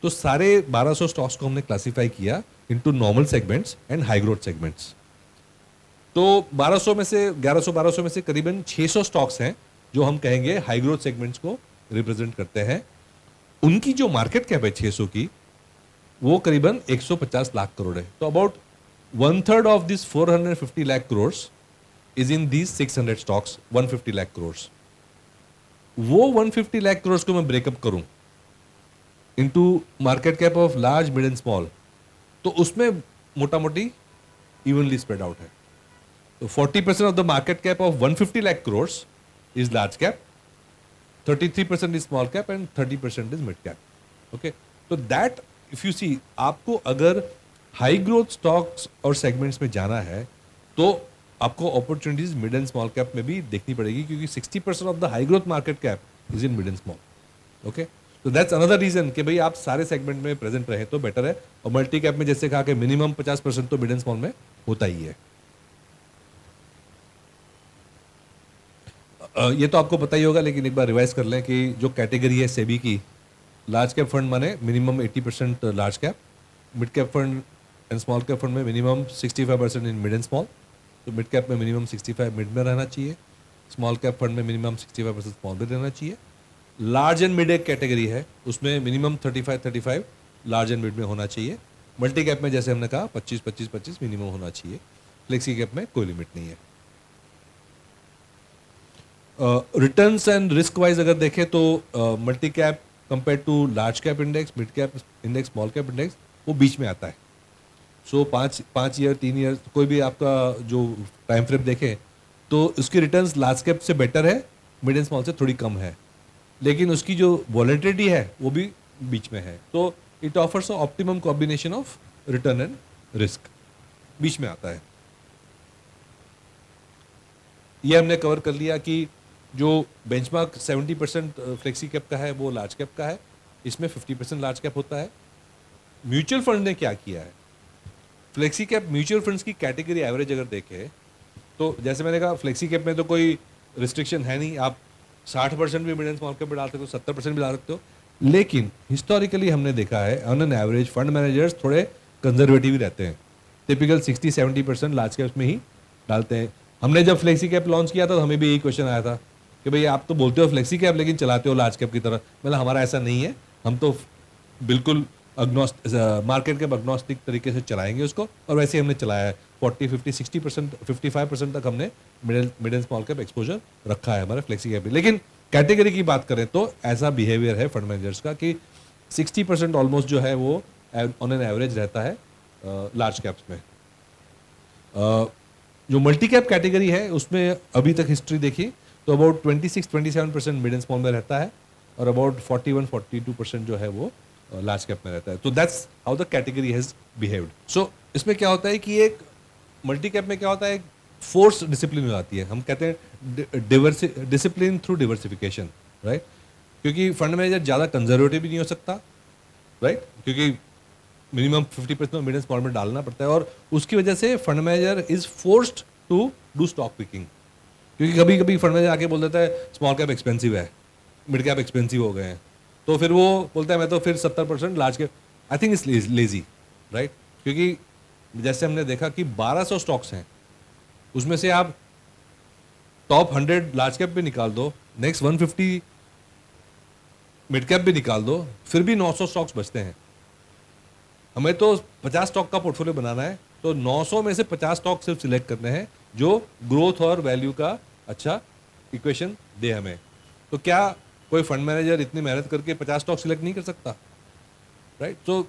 तो सारे 1200 स्टॉक्स को हमने क्लासीफाई किया into normal segments and high growth segments. तो 1200 में से करीबन 600 स्टॉक्स हैं जो हम कहेंगे हाई ग्रोथ सेगमेंट्स को रिप्रेजेंट करते हैं. उनकी जो मार्केट कैप है 600 की, वो करीबन 150 लाख करोड़ है. तो about 1/3 of this 450 lakh crore is in these 600 stocks, 150 lakh crore. वो 150 लाख करोड़ को मैं ब्रेकअप करूं into market cap of large, mid and small, तो उसमें मोटा मोटी इवनली स्प्रेड आउट है. तो 40% of the market cap of 150 lakh crore is large cap, 33% is small cap and 30% is mid cap. Okay, तो दैट इफ यू सी, आपको अगर high growth stocks और सेगमेंट्स में जाना है तो आपको opportunities mid and small cap में भी देखनी पड़ेगी, क्योंकि 60% of the high growth market cap is in mid and small. Okay, तो दैट्स अनदर रीजन कि भाई आप सारे सेगमेंट में प्रेजेंट रहे तो बेटर है. और मल्टी कैप में जैसे कहा कि मिनिमम 50% तो मिड एंड स्मॉल में होता ही है. ये तो आपको पता ही होगा, लेकिन एक बार रिवाइज कर लें कि जो कैटेगरी है सेबी की, लार्ज कैप फंड माने minimum 80% large cap, mid cap fund and small cap fund में minimum 65% in mid and small. तो मिड कैप में मिनिमम 65 मिड में रहना चाहिए, स्मॉल कैप फंड में मिनिमम 65% स्मॉल में रहना चाहिए. लार्ज एंड मिड एक कैटेगरी है, उसमें मिनिमम 35 लार्ज एंड मिड में होना चाहिए. मल्टी कैप में जैसे हमने कहा 25 मिनिमम होना चाहिए. फ्लेक्सी कैप में कोई लिमिट नहीं है. रिटर्न्स एंड रिस्क वाइज अगर देखें तो multi cap compare to large cap index, mid cap index, small cap index, वो बीच में आता है. सो 5 ईयर 3 ईयर कोई भी आपका जो टाइम फ्रेम देखें तो उसकी रिटर्न्स लार्ज कैप से बेटर है, मिड एंड स्मॉल से थोड़ी कम है, लेकिन उसकी जो वॉलेटिलिटी है वो भी बीच में है. तो it offers optimum combination of return and risk, बीच में आता है. ये हमने कवर कर लिया कि जो बेंचमार्क 70% फ्लेक्सी कैप का है वो लार्ज कैप का है, इसमें 50% लार्ज कैप होता है. म्यूचुअल फंड ने क्या किया है, फ्लेक्सी कैप म्यूचुअल फंड्स की कैटेगरी एवरेज अगर देखें तो जैसे मैंने कहा फ्लेक्सी कैप में तो कोई रिस्ट्रिक्शन है नहीं, आप 60% भी मिड एंड स्मॉल कैप में डाल सकते हो, 70% भी डाल सकते हो। लेकिन हिस्टोरिकली हमने देखा है on an average fund managers थोड़े कंजर्वेटिव ही रहते हैं, टिपिकल 60-70% लार्ज कैप्स में ही डालते हैं। हमने जब फ्लेक्सी कैप लॉन्च किया था तो हमें भी यही क्वेश्चन आया था कि भाई आप तो बोलते हो फ्लेक्सी कैप लेकिन चलाते हो लार्ज कैप की तरह। मतलब हमारा ऐसा नहीं है, हम तो बिल्कुल मार्केट के अग्नोस्टिक तरीके से चलाएंगे उसको, और वैसे ही हमने चलाया है। 40-50-60%, 55% तक हमने mid and small cap exposure रखा है हमारे फ्लेक्सी कैप में। लेकिन कैटेगरी की बात करें तो ऐसा बिहेवियर है फंड मैनेजर्स का कि 60% ऑलमोस्ट जो है वो ऑन एन एवरेज रहता है लार्ज कैप्स में। जो मल्टी कैप कैटेगरी है उसमें अभी तक हिस्ट्री देखी तो अबाउट 26-27% मिड एंड स्मॉल में रहता है, और अबाउट 41-42% जो है वो लार्ज कैप में रहता है। तो that's how the category has behaved. So इसमें क्या होता है कि एक मल्टी कैप में क्या होता है, फोर्स डिसिप्लिन हो जाती है। हम कहते हैं डिसिप्लिन थ्रू डिवर्सिफिकेशन, राइट। क्योंकि फंड मैनेजर ज़्यादा कंजर्वेटिव भी नहीं हो सकता, राइट, क्योंकि मिनिमम 50% मिड एंड स्मॉल में डालना पड़ता है, और उसकी वजह से fund manager is forced to do stock picking. क्योंकि कभी कभी फंड मैनेजर आके बोल देता है स्मॉल कैप एक्सपेंसिव है, मिड कैप एक्सपेंसिव हो गए हैं, तो फिर वो बोलता है मैं तो फिर 70% large cap. I think it's lazy, right. क्योंकि जैसे हमने देखा कि 1200 स्टॉक्स हैं, उसमें से आप टॉप 100 लार्ज कैप भी निकाल दो, नेक्स्ट 150 मिड कैप भी निकाल दो, फिर भी 900 स्टॉक्स बचते हैं। हमें तो 50 स्टॉक का पोर्टफोलियो बनाना है, तो 900 में से 50 स्टॉक सिर्फ सिलेक्ट करने हैं जो ग्रोथ और वैल्यू का अच्छा इक्वेशन दे हमें। तो क्या कोई फंड मैनेजर इतनी मेहनत करके 50 स्टॉक सिलेक्ट नहीं कर सकता, राइट। तो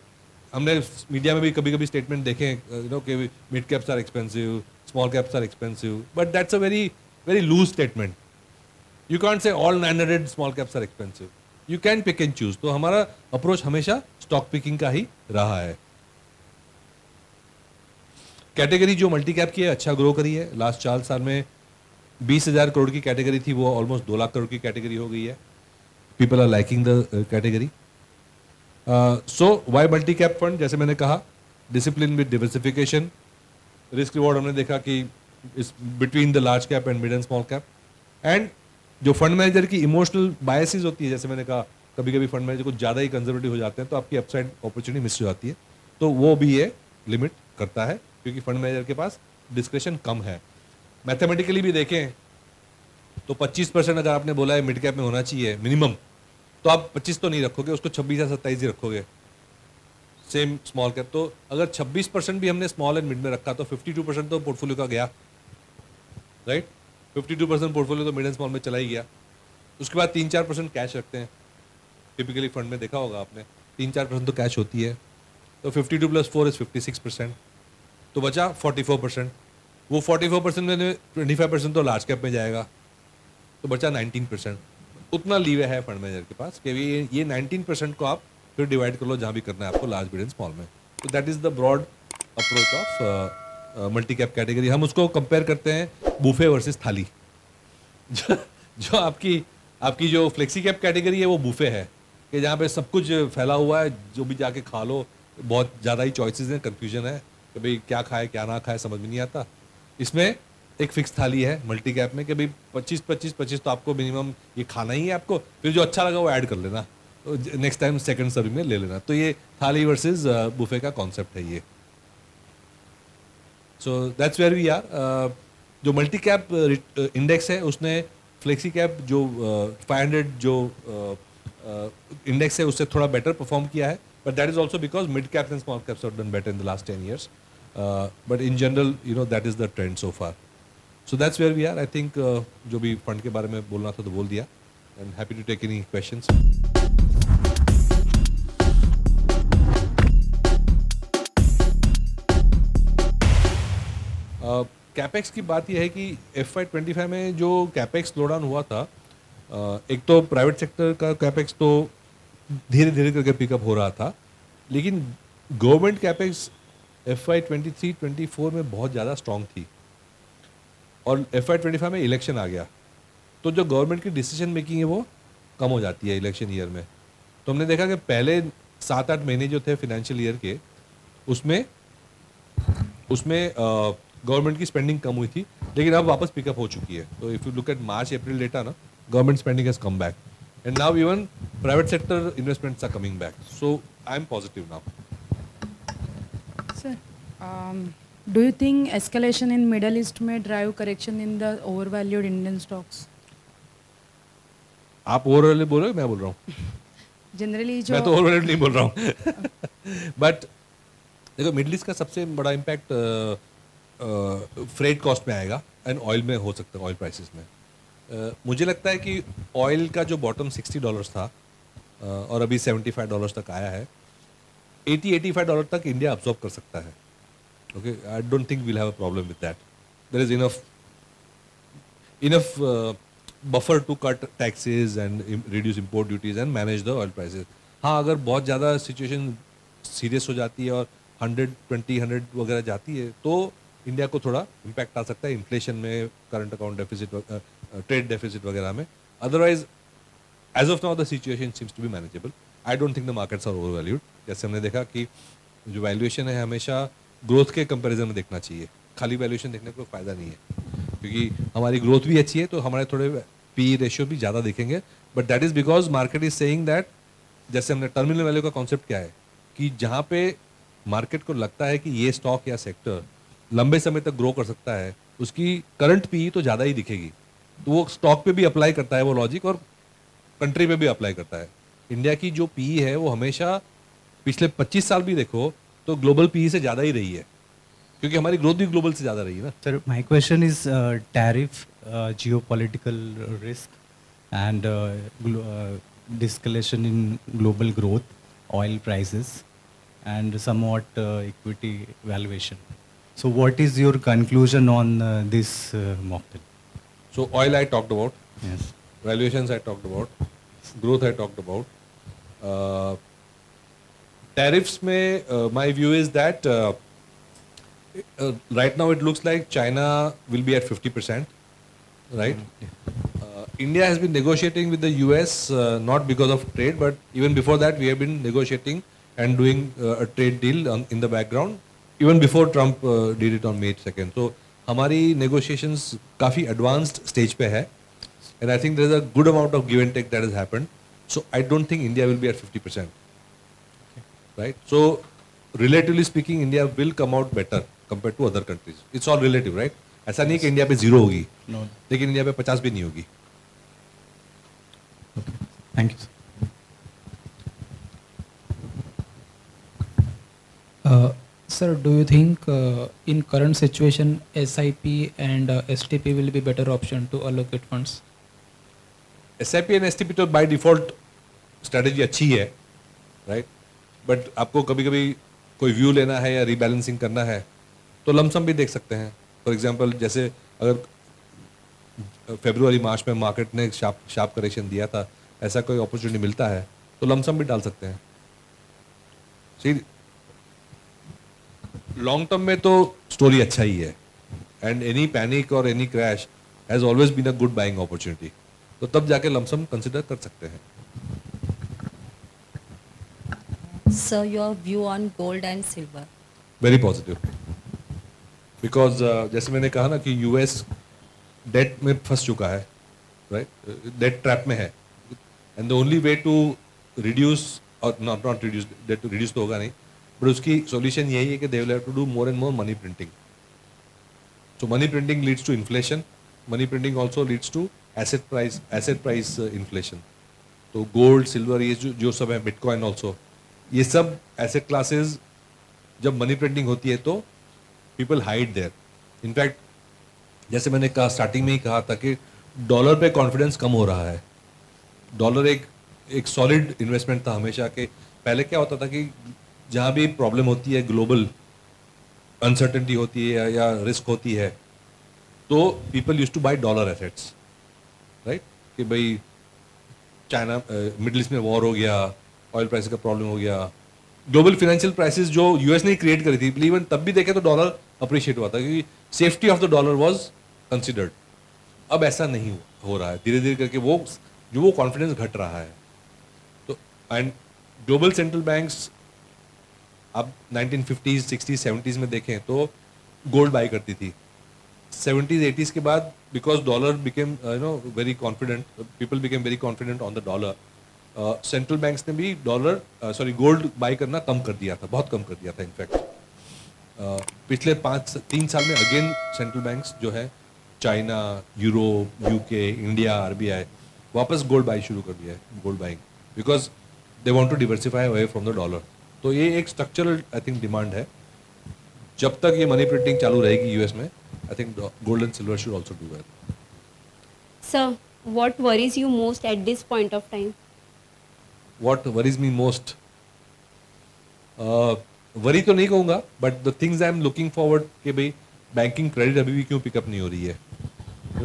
हमने मीडिया में भी कभी कभी स्टेटमेंट देखे कि mid caps are expensive, small caps are expensive, but that's a very very loose statement. You can't say all 900 small caps are expensive, you can pick and choose. तो हमारा अप्रोच हमेशा stock picking का ही रहा है। Category जो multi cap की है अच्छा ग्रो करी है लास्ट 4 साल में। 20,000 करोड़ की कैटेगरी थी, वो ऑलमोस्ट 2 लाख करोड़ की कैटेगरी हो गई है। People are liking the category. So why multi cap fund, जैसे मैंने कहा, discipline with diversification, risk reward हमने देखा कि इस between the large cap and mid and small cap. And जो फंड मैनेजर की इमोशनल बायसेस होती है, जैसे मैंने कहा कभी कभी फंड मैनेजर कुछ ज़्यादा ही कंजर्वेटिव हो जाते हैं तो आपकी अपसाइड अपॉर्चुनिटी मिस हो जाती है, तो वो भी ये लिमिट करता है, क्योंकि फंड मैनेजर के पास डिस्क्रिप्शन कम है। मैथमेटिकली भी देखें तो 25% अगर आपने बोला है मिड कैप में होना चाहिए मिनिमम, तो आप 25 तो नहीं रखोगे, उसको 26 या 27 ही रखोगे। सेम स्मॉल कैप, तो अगर 26% भी हमने स्मॉल एंड मिड में रखा तो 52% तो पोर्टफोलियो का गया, राइट। 52% पोर्टफोलियो तो मिड एंड स्मॉल में चला ही गया। उसके बाद 3-4% कैश रखते हैं, टिपिकली फंड में देखा होगा आपने, 3-4% तो कैश होती है। तो 52 + 4 इज 56%, तो बचा 44%। वो 44% में 25% तो लार्ज कैप में जाएगा, तो बचा 19%। उतना लीवे है फंड मैनेजर के पास कि ये 19% को आप फिर डिवाइड कर लो जहाँ भी करना है आपको, लार्ज मिड एंड स्मॉल में। तो that is the broad approach of multi cap category. हम उसको कंपेयर करते हैं बुफे वर्सेस थाली। जो आपकी जो फ्लेक्सी कैप कैटेगरी है वो बुफे है, कि जहाँ पे सब कुछ फैला हुआ है, जो भी जाके खा लो, बहुत ज़्यादा ही चॉइसेस हैं, कन्फ्यूजन है कि भाई क्या खाए क्या ना खाए समझ में नहीं आता। इसमें एक फिक्स थाली है मल्टी कैप में कि भाई 25 तो आपको मिनिमम ये खाना ही है आपको, फिर जो अच्छा लगा वो ऐड कर लेना, तो नेक्स्ट टाइम सेकंड सर्विंग में ले लेना। तो ये थाली वर्सेस बुफे का कॉन्सेप्ट है ये। So that's where we are. जो मल्टी कैप इंडेक्स है उसने फ्लेक्सी कैप जो 500 जो इंडेक्स है उससे थोड़ा बेटर परफॉर्म किया है, but that is also because mid caps and small caps have done better in the last 10 years. But in general, that is the trend so far. So that's where we are. I think जो भी fund के बारे में बोलना था तो बोल दिया, and happy to take any questions. Capex की बात यह है कि FY25 में जो कैपेक्स स्लो डाउन हुआ था, एक तो प्राइवेट सेक्टर का कैपेक्स तो धीरे धीरे करके पिकअप हो रहा था, लेकिन गवर्नमेंट कैपेक्स FY23-24 में बहुत ज़्यादा स्ट्रॉन्ग थी, और FY25 में इलेक्शन आ गया, तो जो गवर्नमेंट की डिसीजन मेकिंग है वो कम हो जाती है इलेक्शन ईयर में। तो हमने देखा कि पहले 7-8 महीने जो थे फाइनेंशियल ईयर के, उसमें गवर्नमेंट की स्पेंडिंग कम हुई थी, लेकिन अब वापस पिकअप हो चुकी है। तो if you look at March April data ना, government spending has come back, and now even private sector investments are coming back. So I'm positive now. Sir, do you think escalation in Middle East may drive correction in the overvalued Indian stocks? आप overall बोल रहे हो, मैं बोल रहा हूँ? Generally जो मैं तो ओवरऑल नहीं बोल रहा हूँ. बट देखो, मिडिल ईस्ट का सबसे बड़ा इम्पैक्ट फ्रेट कॉस्ट में आएगा एंड ऑयल में हो सकता है, ऑयल प्राइसेस में. मुझे लगता है कि ऑयल का जो बॉटम $60 था और अभी $75 तक आया है, $80-85 तक इंडिया अब्सॉर्ब कर सकता है. Okay, I don't think we'll have a problem with that. There is enough buffer to cut taxes and reduce import duties and manage the oil prices. हाँ, अगर बहुत ज़्यादा सिचुएशन सीरियस हो जाती है और 100 वगैरह जाती है तो इंडिया को थोड़ा इम्पैक्ट आ सकता है इन्फ्लेशन में, current account deficit, trade deficit वगैरह में. Otherwise as of now the situation seems to be manageable. I don't think the markets are overvalued. जैसे हमने देखा कि जो वैल्यूएशन है हमेशा ग्रोथ के कंपैरिजन में देखना चाहिए. खाली वैल्यूएशन देखने का कोई फायदा नहीं है, क्योंकि हमारी ग्रोथ भी अच्छी है तो हमारे थोड़े पी रेशियो भी ज़्यादा दिखेंगे. But that is because market is saying that, जैसे हमने टर्मिनल वैल्यू का कॉन्सेप्ट क्या है कि जहाँ पे मार्केट को लगता है कि ये स्टॉक या सेक्टर लंबे समय तक ग्रो कर सकता है, उसकी करंट पी तो ज़्यादा ही दिखेगी. तो वो स्टॉक पे भी अप्लाई करता है वो लॉजिक, और कंट्री पे भी अप्लाई करता है. इंडिया की जो पी है वो हमेशा पिछले 25 साल भी देखो तो ग्लोबल पी से ज़्यादा ही रही है, क्योंकि हमारी ग्रोथ भी ग्लोबल से ज़्यादा रही है ना. Sir, my question is tariff, geopolitical risk, and de-escalation in global growth, oil prices, and somewhat equity valuation. So, what is your conclusion on this mocktail? So oil I talked about, Yes. valuations I talked about, growth I talked about. Tariffs में my view is that right now it looks like China will be at 50%, right? India has been negotiating with the US not because of trade, but even before that we have been negotiating and doing a trade deal in the background, even before Trump did it on May 2nd. So हमारी negotiations काफ़ी advanced stage पे है, and I think there is a good amount of give and take that has happened. So I don't think India will be at 50%, right? So relatively speaking, India will come out better compared to other countries. It's all relative, right? ऐसा नहीं कि India पे 0 होगी, No. लेकिन India पे 50 भी नहीं होगी. Okay. Thank you. Sir. Sir, do you think in current situation SIP and STP will be better option to allocate funds? SIP and STP तो by default strategy अच्छी है, right? But आपको कभी कभी कोई व्यू लेना है या रीबैलेंसिंग करना है तो लमसम भी देख सकते हैं. फॉर एग्जांपल, जैसे अगर फरवरी मार्च में मार्केट ने शार्प करेक्शन दिया था, ऐसा कोई अपॉर्चुनिटी मिलता है तो लमसम भी डाल सकते हैं. सी लॉन्ग टर्म में तो स्टोरी अच्छा ही है, एंड एनी पैनिक और any crash has always been a good buying opportunity. तो तब जाके लमसम कंसिडर कर सकते हैं. Sir, your view on gold and silver? Very positive, because जैसे मैंने कहा ना कि यूएस डेट में फंस चुका है, राइट? डेट ट्रैप में है, and the only way to reduce, और नॉट रिड्यूस, डेट रिड्यूस तो होगा नहीं, बट उसकी सॉल्यूशन यही है कि they will have to do more and more money printing. So money printing leads to inflation, money printing also leads to asset price inflation. तो gold, silver, ये जो सब है, बिटकॉइन ऑल्सो, ये सब एसेट क्लासेस जब मनी प्रिंटिंग होती है तो पीपल हाइड देयर. इनफैक्ट जैसे मैंने कहा, स्टार्टिंग में ही कहा था कि डॉलर पे कॉन्फिडेंस कम हो रहा है. डॉलर एक सॉलिड इन्वेस्टमेंट था हमेशा के. पहले क्या होता था कि जहाँ भी प्रॉब्लम होती है, ग्लोबल अनसर्टेनिटी होती है या रिस्क होती है, तो people use to buy dollar assets, right? कि भाई चाइना, मिडिल ईस्ट में वॉर हो गया, ऑयल प्राइस का प्रॉब्लम हो गया, ग्लोबल फाइनेंशियल क्राइसिस जो यूएस ने क्रिएट करी थी, इवन तब भी देखे तो डॉलर अप्रिशिएट हुआ था, क्योंकि safety of the dollar was considered. अब ऐसा नहीं हो रहा है. धीरे धीरे करके वो कॉन्फिडेंस घट रहा है. तो एंड ग्लोबल सेंट्रल बैंक्स अब 1950s, 60s, 70s में देखें तो गोल्ड बाई करती थी. 70s, 80s के बाद because dollar became very confident, people became very confident on the dollar. Central banks ने भी गोल्ड बाय करना कम कर दिया था, बहुत कम कर दिया था इनफैक्ट। पिछले 3 साल में अगेन सेंट्रल बैंक्स जो है China, Europe, UK, India, RBI वापस गोल्ड बाई शुरू कर दिया है, gold buying, because they want to diversify away from the dollar. तो ये एक स्ट्रक्चरल आई थिंक डिमांड है। जब तक ये मनी प्रिंटिंग चालू रहेगी यूएस में, I think gold and silver should also do well. Sir, what worries you most at this point of time? What worries me most? Worry तो नहीं कहूँगा, but the things I am looking forward कि भाई banking credit अभी भी क्यों pickup नहीं हो रही है।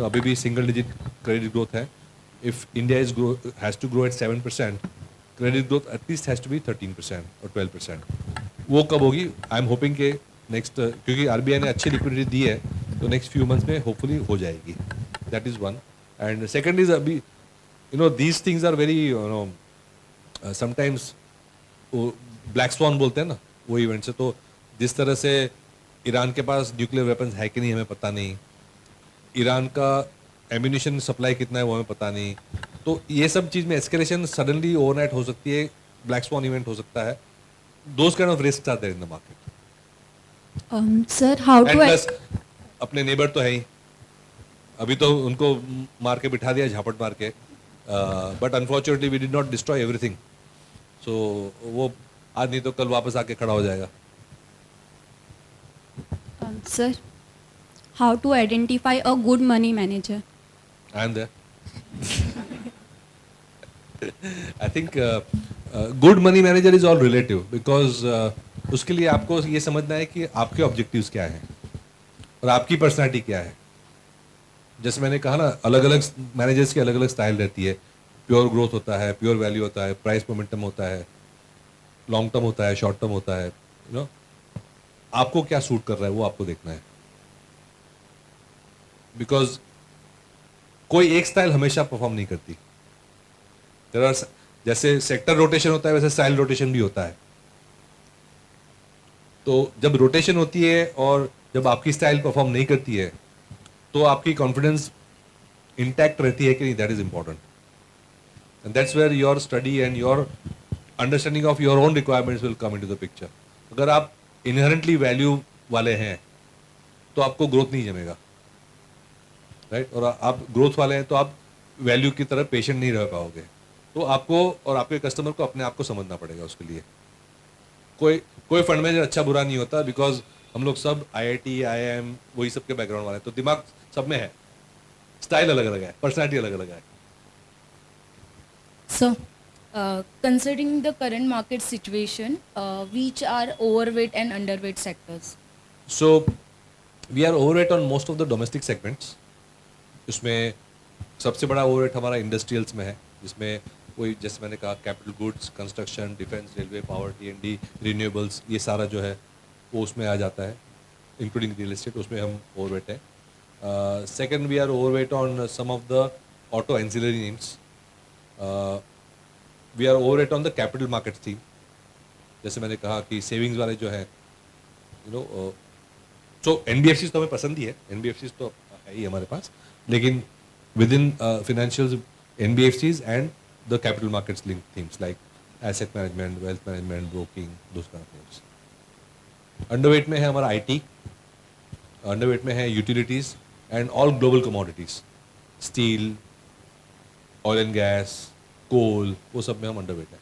अभी भी सिंगल डिजिट क्रेडिट ग्रोथ है। If India has to grow at 7%, credit growth at least has to be 13% और 12%। वो कब होगी? आई एम होपिंग के नेक्स्ट, क्योंकि आरबीआई ने अच्छी लिक्विडिटी दी है, तो नेक्स्ट फ्यू मंथ्स में होपफुली हो जाएगी। That is one. And second is अभी these things are very sometimes black swan बोलते हैं ना, वो इवेंट्स है। तो जिस तरह से ईरान के पास न्यूक्लियर वेपन्स है कि नहीं हमें पता नहीं, ईरान का एम्यूनिशन सप्लाई कितना है वो हमें पता नहीं। तो ये सब चीज़ में एस्केलेशन सडनली ओवरनाइट हो सकती है, ब्लैक स्वान इवेंट हो सकता है। Those kind of risk are there in the market. Sir how to plus अपने नेबर तो है ही, अभी तो उनको मार के बिठा दिया झापट मार के, but unfortunately we did not destroy everything. So वो आज नहीं तो कल वापस आके खड़ा हो जाएगा। sir how to identify a good money manager? I am there. I think good money manager is all relative because उसके लिए आपको ये समझना है कि आपके ऑब्जेक्टिव्स क्या हैं और आपकी पर्सनालिटी क्या है। जैसे मैंने कहा ना, अलग अलग मैनेजर्स की अलग अलग स्टाइल रहती है। प्योर ग्रोथ होता है, प्योर वैल्यू होता है, प्राइस मोमेंटम होता है, लॉन्ग टर्म होता है, शॉर्ट टर्म होता है। आपको क्या सूट कर रहा है वो आपको देखना है, बिकॉज कोई एक स्टाइल हमेशा परफॉर्म नहीं करती। जैसे सेक्टर रोटेशन होता है वैसे स्टाइल रोटेशन भी होता है। तो जब रोटेशन होती है और जब आपकी स्टाइल परफॉर्म नहीं करती है तो आपकी कॉन्फिडेंस इंटैक्ट रहती है कि नहीं, that is important. And that's where your study and your understanding of your own requirements will come into the picture. अगर आप इनहेरेंटली वैल्यू वाले हैं तो आपको ग्रोथ नहीं जमेगा, राइट? और आप ग्रोथ वाले हैं तो आप वैल्यू की तरफ पेशेंट नहीं रह पाओगे। तो आपको और आपके कस्टमर को अपने आप को समझना पड़ेगा। उसके लिए कोई फंड मैनेजर अच्छा बुरा नहीं होता, बिकॉज हम लोग सब IIT, IIM वही सब के बैकग्राउंड वाले हैं, तो दिमाग सब में है, स्टाइल अलग अलग है, पर्सनैलिटी अलग अलग है। So, considering the current market situation, which are overweight and underweight sectors? So we are overweight on most of the domestic segments. इसमें सबसे बड़ा ओवरवेट हमारा इंडस्ट्रियल्स में है, जिसमें वही जैसे मैंने कहा capital goods, construction, defence, railway, power, T&D, renewables, ये सारा जो है वो उसमें आ जाता है, इंक्लूडिंग रियल एस्टेट। उसमें हम ओवरवेट है। Second, we are overweight on some of the auto ancillary names. We are overweight on the capital market theme. जैसे मैंने कहा कि सेविंग्स वाले जो हैं, सो NBFCs तो हमें पसंद ही है, NBFCs तो है ही हमारे पास, लेकिन within financial NBFCs and the capital markets link themes like asset management, wealth management, broking, those kind of things. Underweight में है हमारा IT, अंडरवेट में है utilities and all global commodities, steel, oil and gas, coal, वो सब में हम underweight हैं।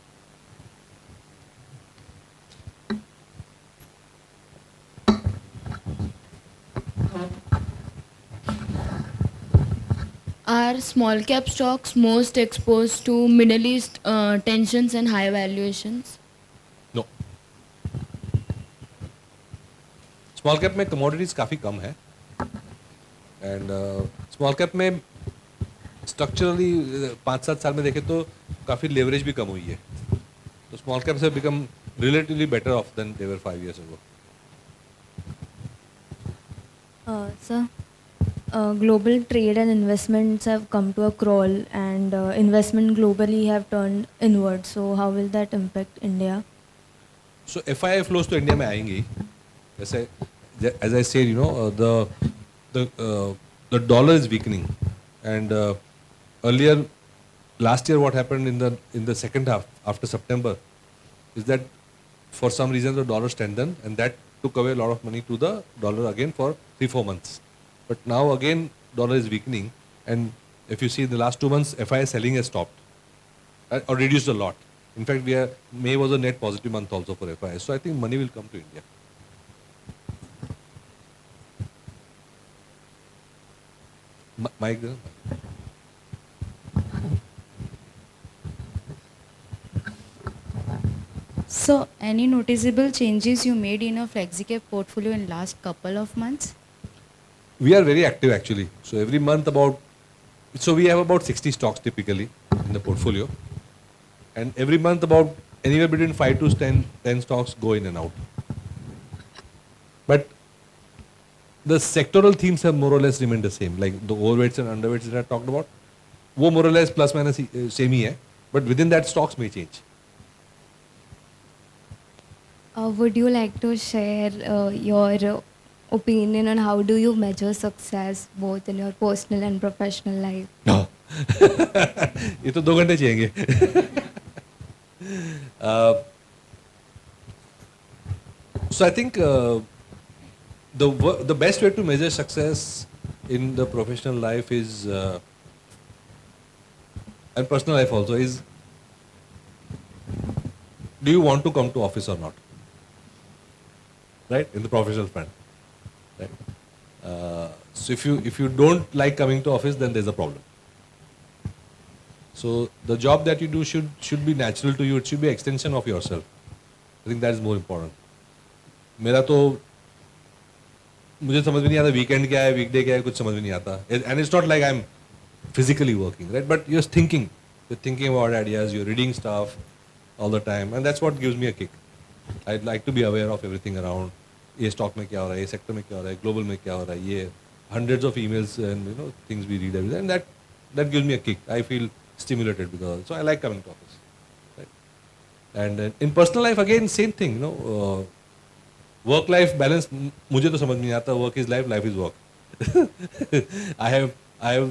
Are small cap stocks most exposed to Middle East tensions and high valuations? No, small cap में कमोडिटीज काफ़ी कम है एंड स्मॉल कैप में स्ट्रक्चरली 5-7 साल में देखें तो काफ़ी लेवरेज भी कम हुई है। तो स्मॉल कैप से become relatively better off than they were 5 years ago. Sir, global trade and investments have come to a crawl, and investment globally have turned inward. So how will that impact India? So FII flows तो India में आएंगी ही। जैसे as I said, the the dollar is weakening, and earlier last year what happened in the second half after September is that for some reason the dollar strengthened, and that took away a lot of money to the dollar again for 3-4 months. But now again dollar is weakening, and if you see the last 2 months FII selling has stopped or reduced a lot. In fact, May was a net positive month also for FII. So I think money will come to India. Mike there? So, any noticeable changes you made in your FlexiCap portfolio in last couple of months? We are very active actually. So every month we have about 60 stocks typically in the portfolio. And every month about anywhere between 5 to 10 stocks go in and out. But the sectoral themes have more or less remained the same. Like the overweights and underweights that I talked about, वो more or less plus minus same ही है. But within that stocks may change. Would you like to share your opinion on how do you measure success both in your personal and professional life? No. ये तो 2 घंटे चाहिएंगे. So I think the best way to measure success in the professional life is and personal life also is, do you want to come to office or not? Right, in the professional front. Right. So if you don't like coming to office, then there's a problem. So the job that you do should be natural to you. It should be an extension of yourself. I think that is more important. मेरा तो मुझे समझ में नहीं आता weekend क्या है, weekday क्या है, कुछ समझ में नहीं आता. And it's not like I'm physically working, right? But you're thinking about ideas. You're reading stuff all the time, and that's what gives me a kick. I'd like to be aware of everything around. ये stock में क्या हो रहा है, ये sector में क्या हो रहा है, global में क्या हो रहा है, ये hundreds of emails and things we read every day, and that gives me a kick. I feel stimulated because so I like coming to office. Right? And in personal life again same thing. Work-life balance मुझे तो समझ में नहीं आता. Work is life, life is work. I have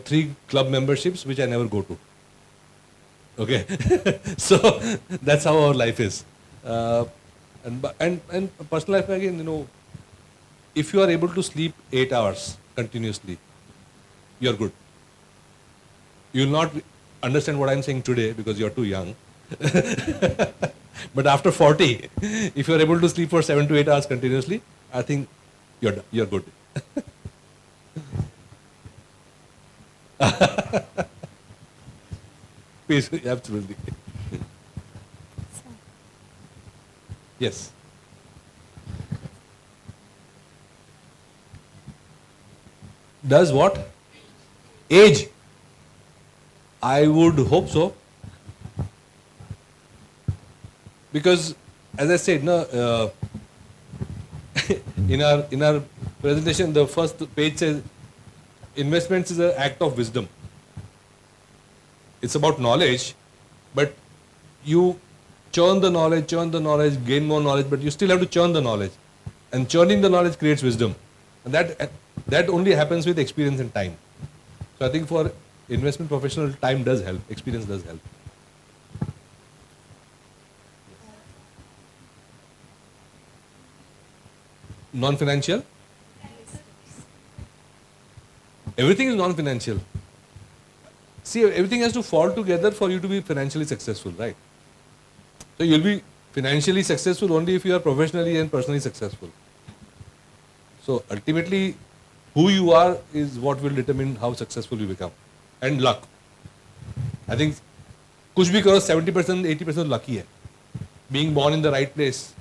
3 club memberships which I never go to. Okay, so that's how our life is. And personal life again, if you are able to sleep 8 hours continuously, you're good. You will not understand what I'm saying today because you're too young. But after 40, if you're able to sleep for 7 to 8 hours continuously, I think you're good. Please, absolutely. Yes. Does what? Age. I would hope so. Because, as I said, in our presentation, the first page says, investments is an act of wisdom. It's about knowledge, but you churn the knowledge, gain more knowledge, but you still have to churn the knowledge. And churning the knowledge creates wisdom. And that only happens with experience and time. So I think for investment professional, time does help, experience does help. Non-financial? Everything is non-financial. See, everything has to fall together for you to be financially successful, right? So you'll be financially successful only if you are professionally and personally successful. So ultimately, who you are is what will determine how successful you become. And luck. I think kuch bhi karo 70%, 80% lucky hai. Being born in the right place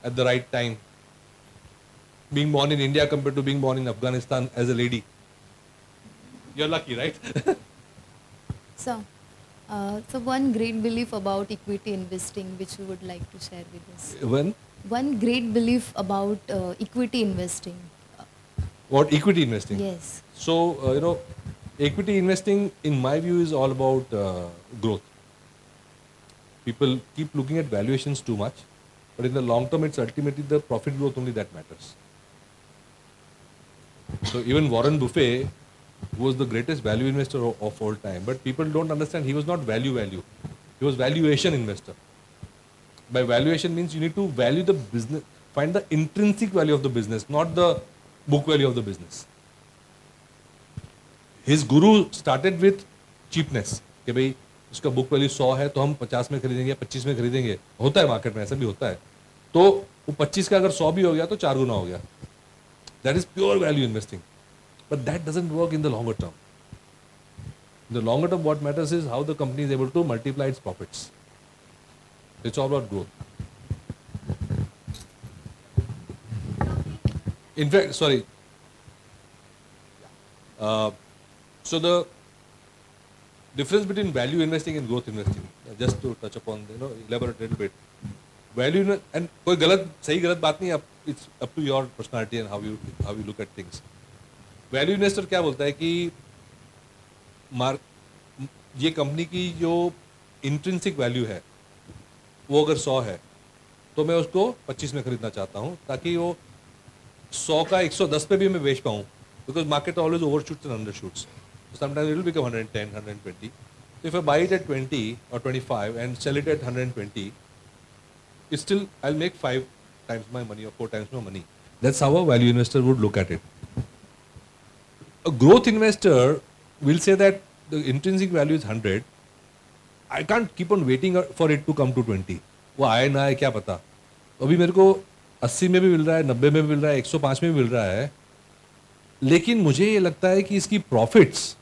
at the right time. Being born in India compared to being born in Afghanistan as a lady. You're lucky, right? So one great belief about equity investing which you would like to share with us. One great belief about equity investing. What, equity investing? Yes. So, equity investing in my view is all about growth. People keep looking at valuations too much, but in the long term it's ultimately the profit growth only that matters. So even Warren Buffett who was the greatest value investor of all time. But people don't understand he was not value. He was valuation investor. By valuation means you need to value the business, find the intrinsic value of the business, not the book value of the business. His guru started with cheapness. कि भाई उसका book value 100 है तो हम 50 में खरीदेंगे, 25 में खरीदेंगे. होता है मार्केट में, ऐसा भी होता है. तो वो 25 का अगर 100 भी हो गया तो 4 गुना हो गया. That is pure value investing. But that doesn't work in the longer term. In the longer term, what matters is how the company is able to multiply its profits. It's all about growth. In fact, sorry. So the difference between value investing and growth investing, just to touch upon, elaborate a little bit. Value and कोई गलत सही गलत बात नहीं. It's up to your personality and how you look at things. Value investor क्या बोलता है कि ये कंपनी की जो इंट्रिंसिक वैल्यू है वो अगर 100 है तो मैं उसको 25 में खरीदना चाहता हूँ ताकि वो 100 का 110 पे भी मैं बेच पाऊँ. Because market always overshoots and undershoots. So sometimes it will become 110, 120. So if I buy it at 20 or 25 and sell it at 120, it's still, I'll make 5 times my money or 4 times my money. That's how a value investor would look at it. A growth investor will say that the intrinsic value is 100. I can't keep on waiting for it to come to 20. वो आए ना आए क्या पता. अभी मेरे को 80 में भी मिल रहा है, 90 में भी मिल रहा है, 105 में भी मिल रहा है. लेकिन मुझे ये लगता है कि इसकी प्रॉफिट्स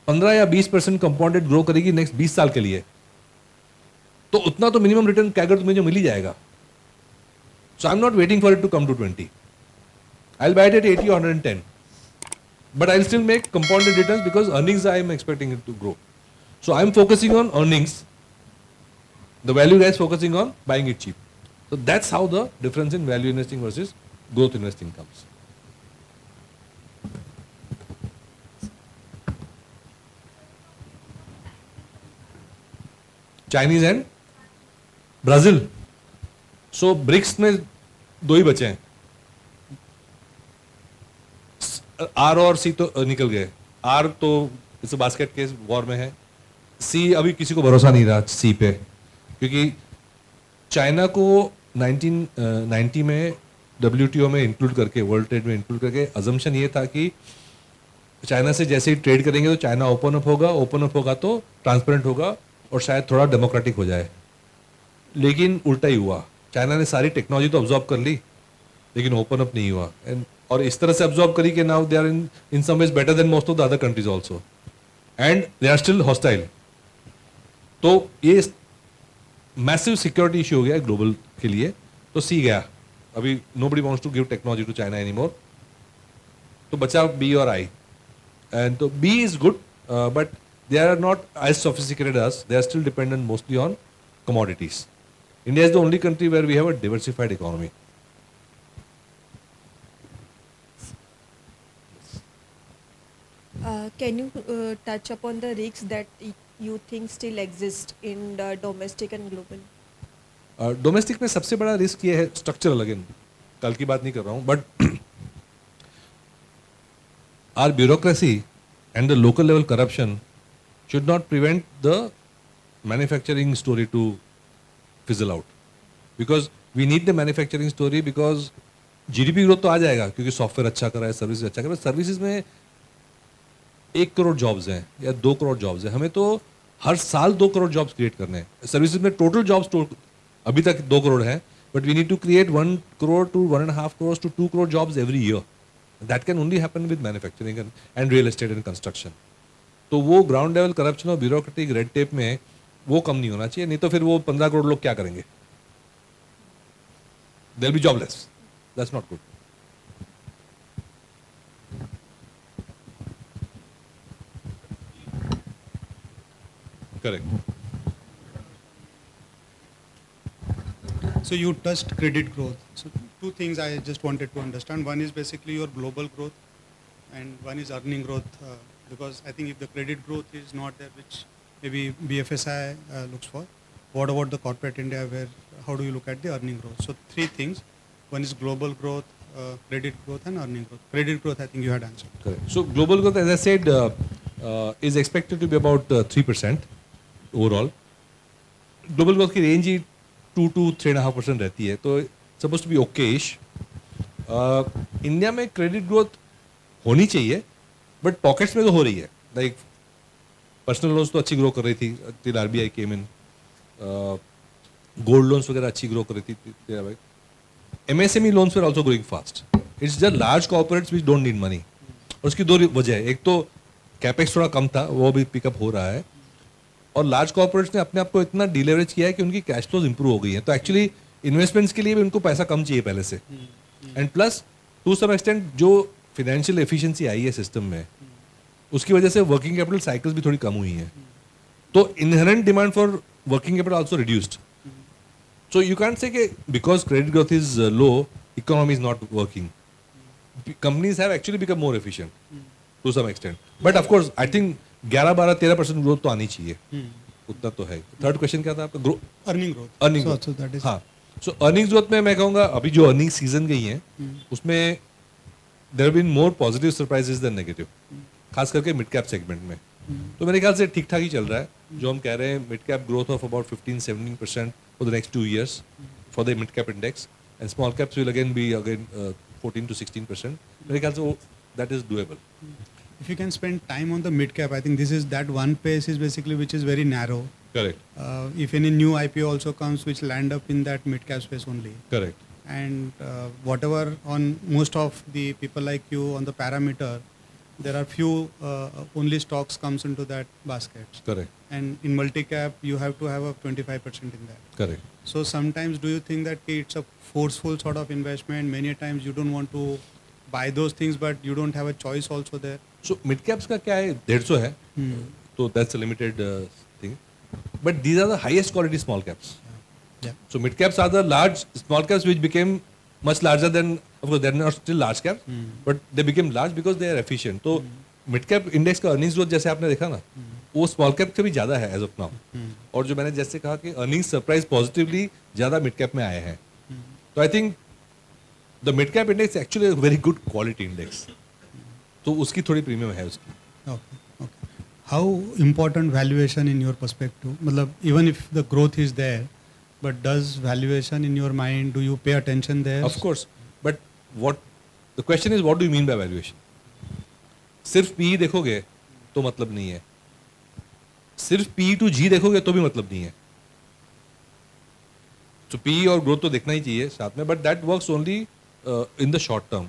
15 या 20% कंपाउंडेड ग्रो करेगी नेक्स्ट 20 साल के लिए. तो उतना तो मिनिमम रिटर्न कैगर तुम्हें जो मिल ही जाएगा. So I am not waiting for it to come to 20. I will buy it at 80 or 110. But I'll still make compounded returns because earnings I am expecting it to grow. So I'm focusing on earnings. The value guy is focusing on buying it cheap. So that's how the difference in value investing versus growth investing comes. Chinese and Brazil. So BRICS में 2 ही बचे हैं. Are और सी तो निकल गए. Are तो इस basket case war में है. सी अभी किसी को भरोसा नहीं रहा सी पे, क्योंकि चाइना को 1990 में WTO में इंक्लूड करके, वर्ल्ड ट्रेड में इंक्लूड करके अजम्पशन ये था कि चाइना से जैसे ही ट्रेड करेंगे तो चाइना ओपन अप होगा तो ट्रांसपेरेंट होगा और शायद थोड़ा डेमोक्रेटिक हो जाए. लेकिन उल्टा ही हुआ. चाइना ने सारी टेक्नोलॉजी तो ऑब्जॉर्व कर ली लेकिन ओपन अप नहीं हुआ. और इस तरह से ऑब्जॉर्व करी कि now they are in some ways better than most of the other countries also and they are still hostile. तो ये मैसिव सिक्योरिटी इशू हो गया ग्लोबल के लिए. तो सी गया. अभी nobody wants to give technology to China anymore. तो बचा बी और आई. एंड तो B is good but they are not as sophisticated as, they are still dependent mostly on commodities. India is the only country where we have a diversified economy. Can you touch upon the risks that you think still exist in the domestic and global? Domestic में सबसे बड़ा risk ये है structural. Again कल की बात नहीं कर रहा हूँ, but our bureaucracy and the local level corruption should not prevent the manufacturing story to fizzle out. Because we need the manufacturing story because GDP growth तो आ जाएगा क्योंकि सॉफ्टवेयर अच्छा कर रहा है, सर्विसेज अच्छा कर रहा है. सर्विसेज में 1 करोड़ जॉब्स हैं या 2 करोड़ जॉब्स हैं. हमें तो हर साल 2 करोड़ जॉब्स क्रिएट करने हैं. सर्विसेज में टोटल जॉब्स अभी तक 2 करोड़ हैं, but we need to create 1 crore to 1.5 crores to 2 crore jobs every year. That can only happen with manufacturing and real estate and construction. तो वो ग्राउंड लेवल करप्शन और bureaucratic red tape में वो कम नहीं होना चाहिए. नहीं तो फिर वो 15 करोड़ लोग क्या करेंगे? They will be jobless. That's not good. Correct. So you touched credit growth. So 2 things I just wanted to understand. One is basically your global growth and one is earning growth. Because I think if the credit growth is not there, which maybe BFSI looks for, what about the corporate India, where how do you look at the earning growth? So 3 things. One is global growth, credit growth and earning growth. Credit growth, I think you had answered. Correct. So global growth, as I said, is expected to be about 3% overall. Global growth की range he 2 to 3.5% रहती है, तो supposed to be okay-ish. India में credit growth होनी चाहिए, but pockets में तो हो रही है. Like personal loans तो अच्छी grow कर रही थी till RBI came in. Gold loans वगैरह अच्छी grow कर रही थी. MSME loans were also growing fast. It's just large corporates which don't need money. और उसकी दो वजह है. एक तो कैपेक्स थोड़ा कम था, वो भी पिकअप हो रहा है, और लार्ज कॉर्पोरेट्स ने अपने आप को इतना डिलेवरेज किया है कि उनकी कैश फ्लोज इंप्रूव हो गई है. तो एक्चुअली इन्वेस्टमेंट्स के लिए भी उनको पैसा कम चाहिए पहले से. And plus to some extent जो फिनेंशियल एफिशिएंसी आई है सिस्टम में, उसकी वजह से वर्किंग कैपिटल साइकिल्स भी थोड़ी कम हुई हैं. तो inherent demand for working capital also reduced. So you can't say that because credit growth is low, economy is not working. Companies have actually become more efficient to some extent. But of course, I think 11-12-13% growth तो आनी चाहिए. उतना तो है. Third question क्या था आपका? Earning growth. Earning growth. So that is. हाँ. So earnings growth में मैं कहूँगा अभी जो earnings season गई हैं, उसमें there have been more positive surprises than negative. खास करके mid cap segment में. तो मेरे ख्याल से ठीक ठाक ही चल रहा है. जो हम कह रहे हैं mid cap growth of about 15-17% for the next 2 years for the mid cap index, and small caps will again be 14 to 16%. मेरे ख्याल से वो that is doable. If you can spend time on the mid cap, I think this is that one pace is basically which is very narrow. Correct. If any new IPO also comes, which land up in that mid cap space only. Correct. And whatever on most of the people like you on the parameter, there are few only stocks comes into that basket. Correct. And in multi-cap, you have to have a 25% in that. Correct. So sometimes do you think that it's a forceful sort of investment? Many times you don't want to buy those things, but you don't have a choice also there. So mid caps का क्या है? 150 है. So that's a limited thing. But these are the highest quality small caps. Yeah. So mid caps are the large small caps which became much larger than, of course they're not still large caps, but they became large because they are efficient. तो mid cap index का earnings growth जैसे आपने देखा ना, वो small cap से भी ज़्यादा है एज ऑफ नाउ. और जो मैंने जैसे कहा कि अर्निंग्स सरप्राइज पॉजिटिवली ज़्यादा मिड कैप में आए हैं. तो I think the mid cap index actually very good quality index, तो उसकी थोड़ी प्रीमियम है उसकी. Okay. How important valuation in your perspective? मतलब even if the growth is there, but does valuation in your mind, do you pay attention there? Of course, but what the question is what do you mean by valuation? सिर्फ P देखोगे तो मतलब नहीं है, सिर्फ P to जी देखोगे तो भी मतलब नहीं है. तो पी और ग्रोथ तो देखना ही चाहिए साथ में, but that works only in the short term.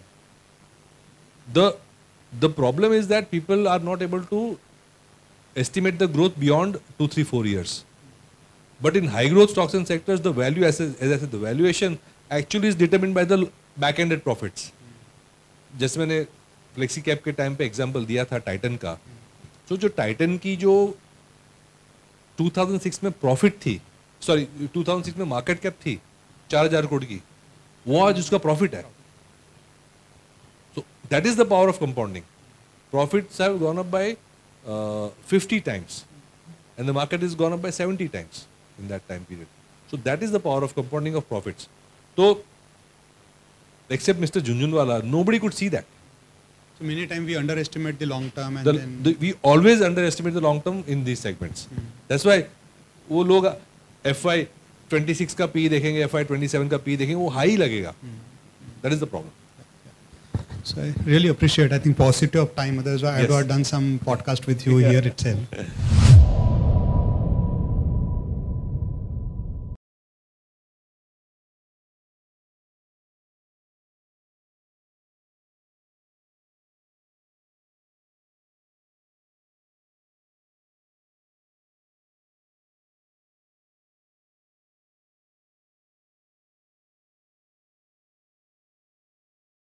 The problem is that people are not able to estimate the growth beyond 2-3-4 years. But in high growth stocks and sectors, the value, as I said, the valuation actually is determined by the back-ended profits. जैसे मैंने flexi cap के time पे example दिया था Titan का. तो जो Titan की जो 2006 में प्रॉफिट थी, 2006 में मार्केट कैप थी 4000 करोड़ की, वो आज उसका प्रॉफिट है. So that is the power of compounding. Profits have gone up by 50 times, and the market has gone up by 70 times in that time period. So that is the power of compounding of profits. So, except Mr. Jhunjhunwala, nobody could see that. So many times we underestimate the long term, and we always underestimate the long term in these segments. That's why वो लोग FY26 का P देखेंगे, FY27 का P देखेंगे, वो high लगेगा. That is the problem. So I really appreciate, I think, paucity of time. Otherwise, I would have done some podcast with you here itself.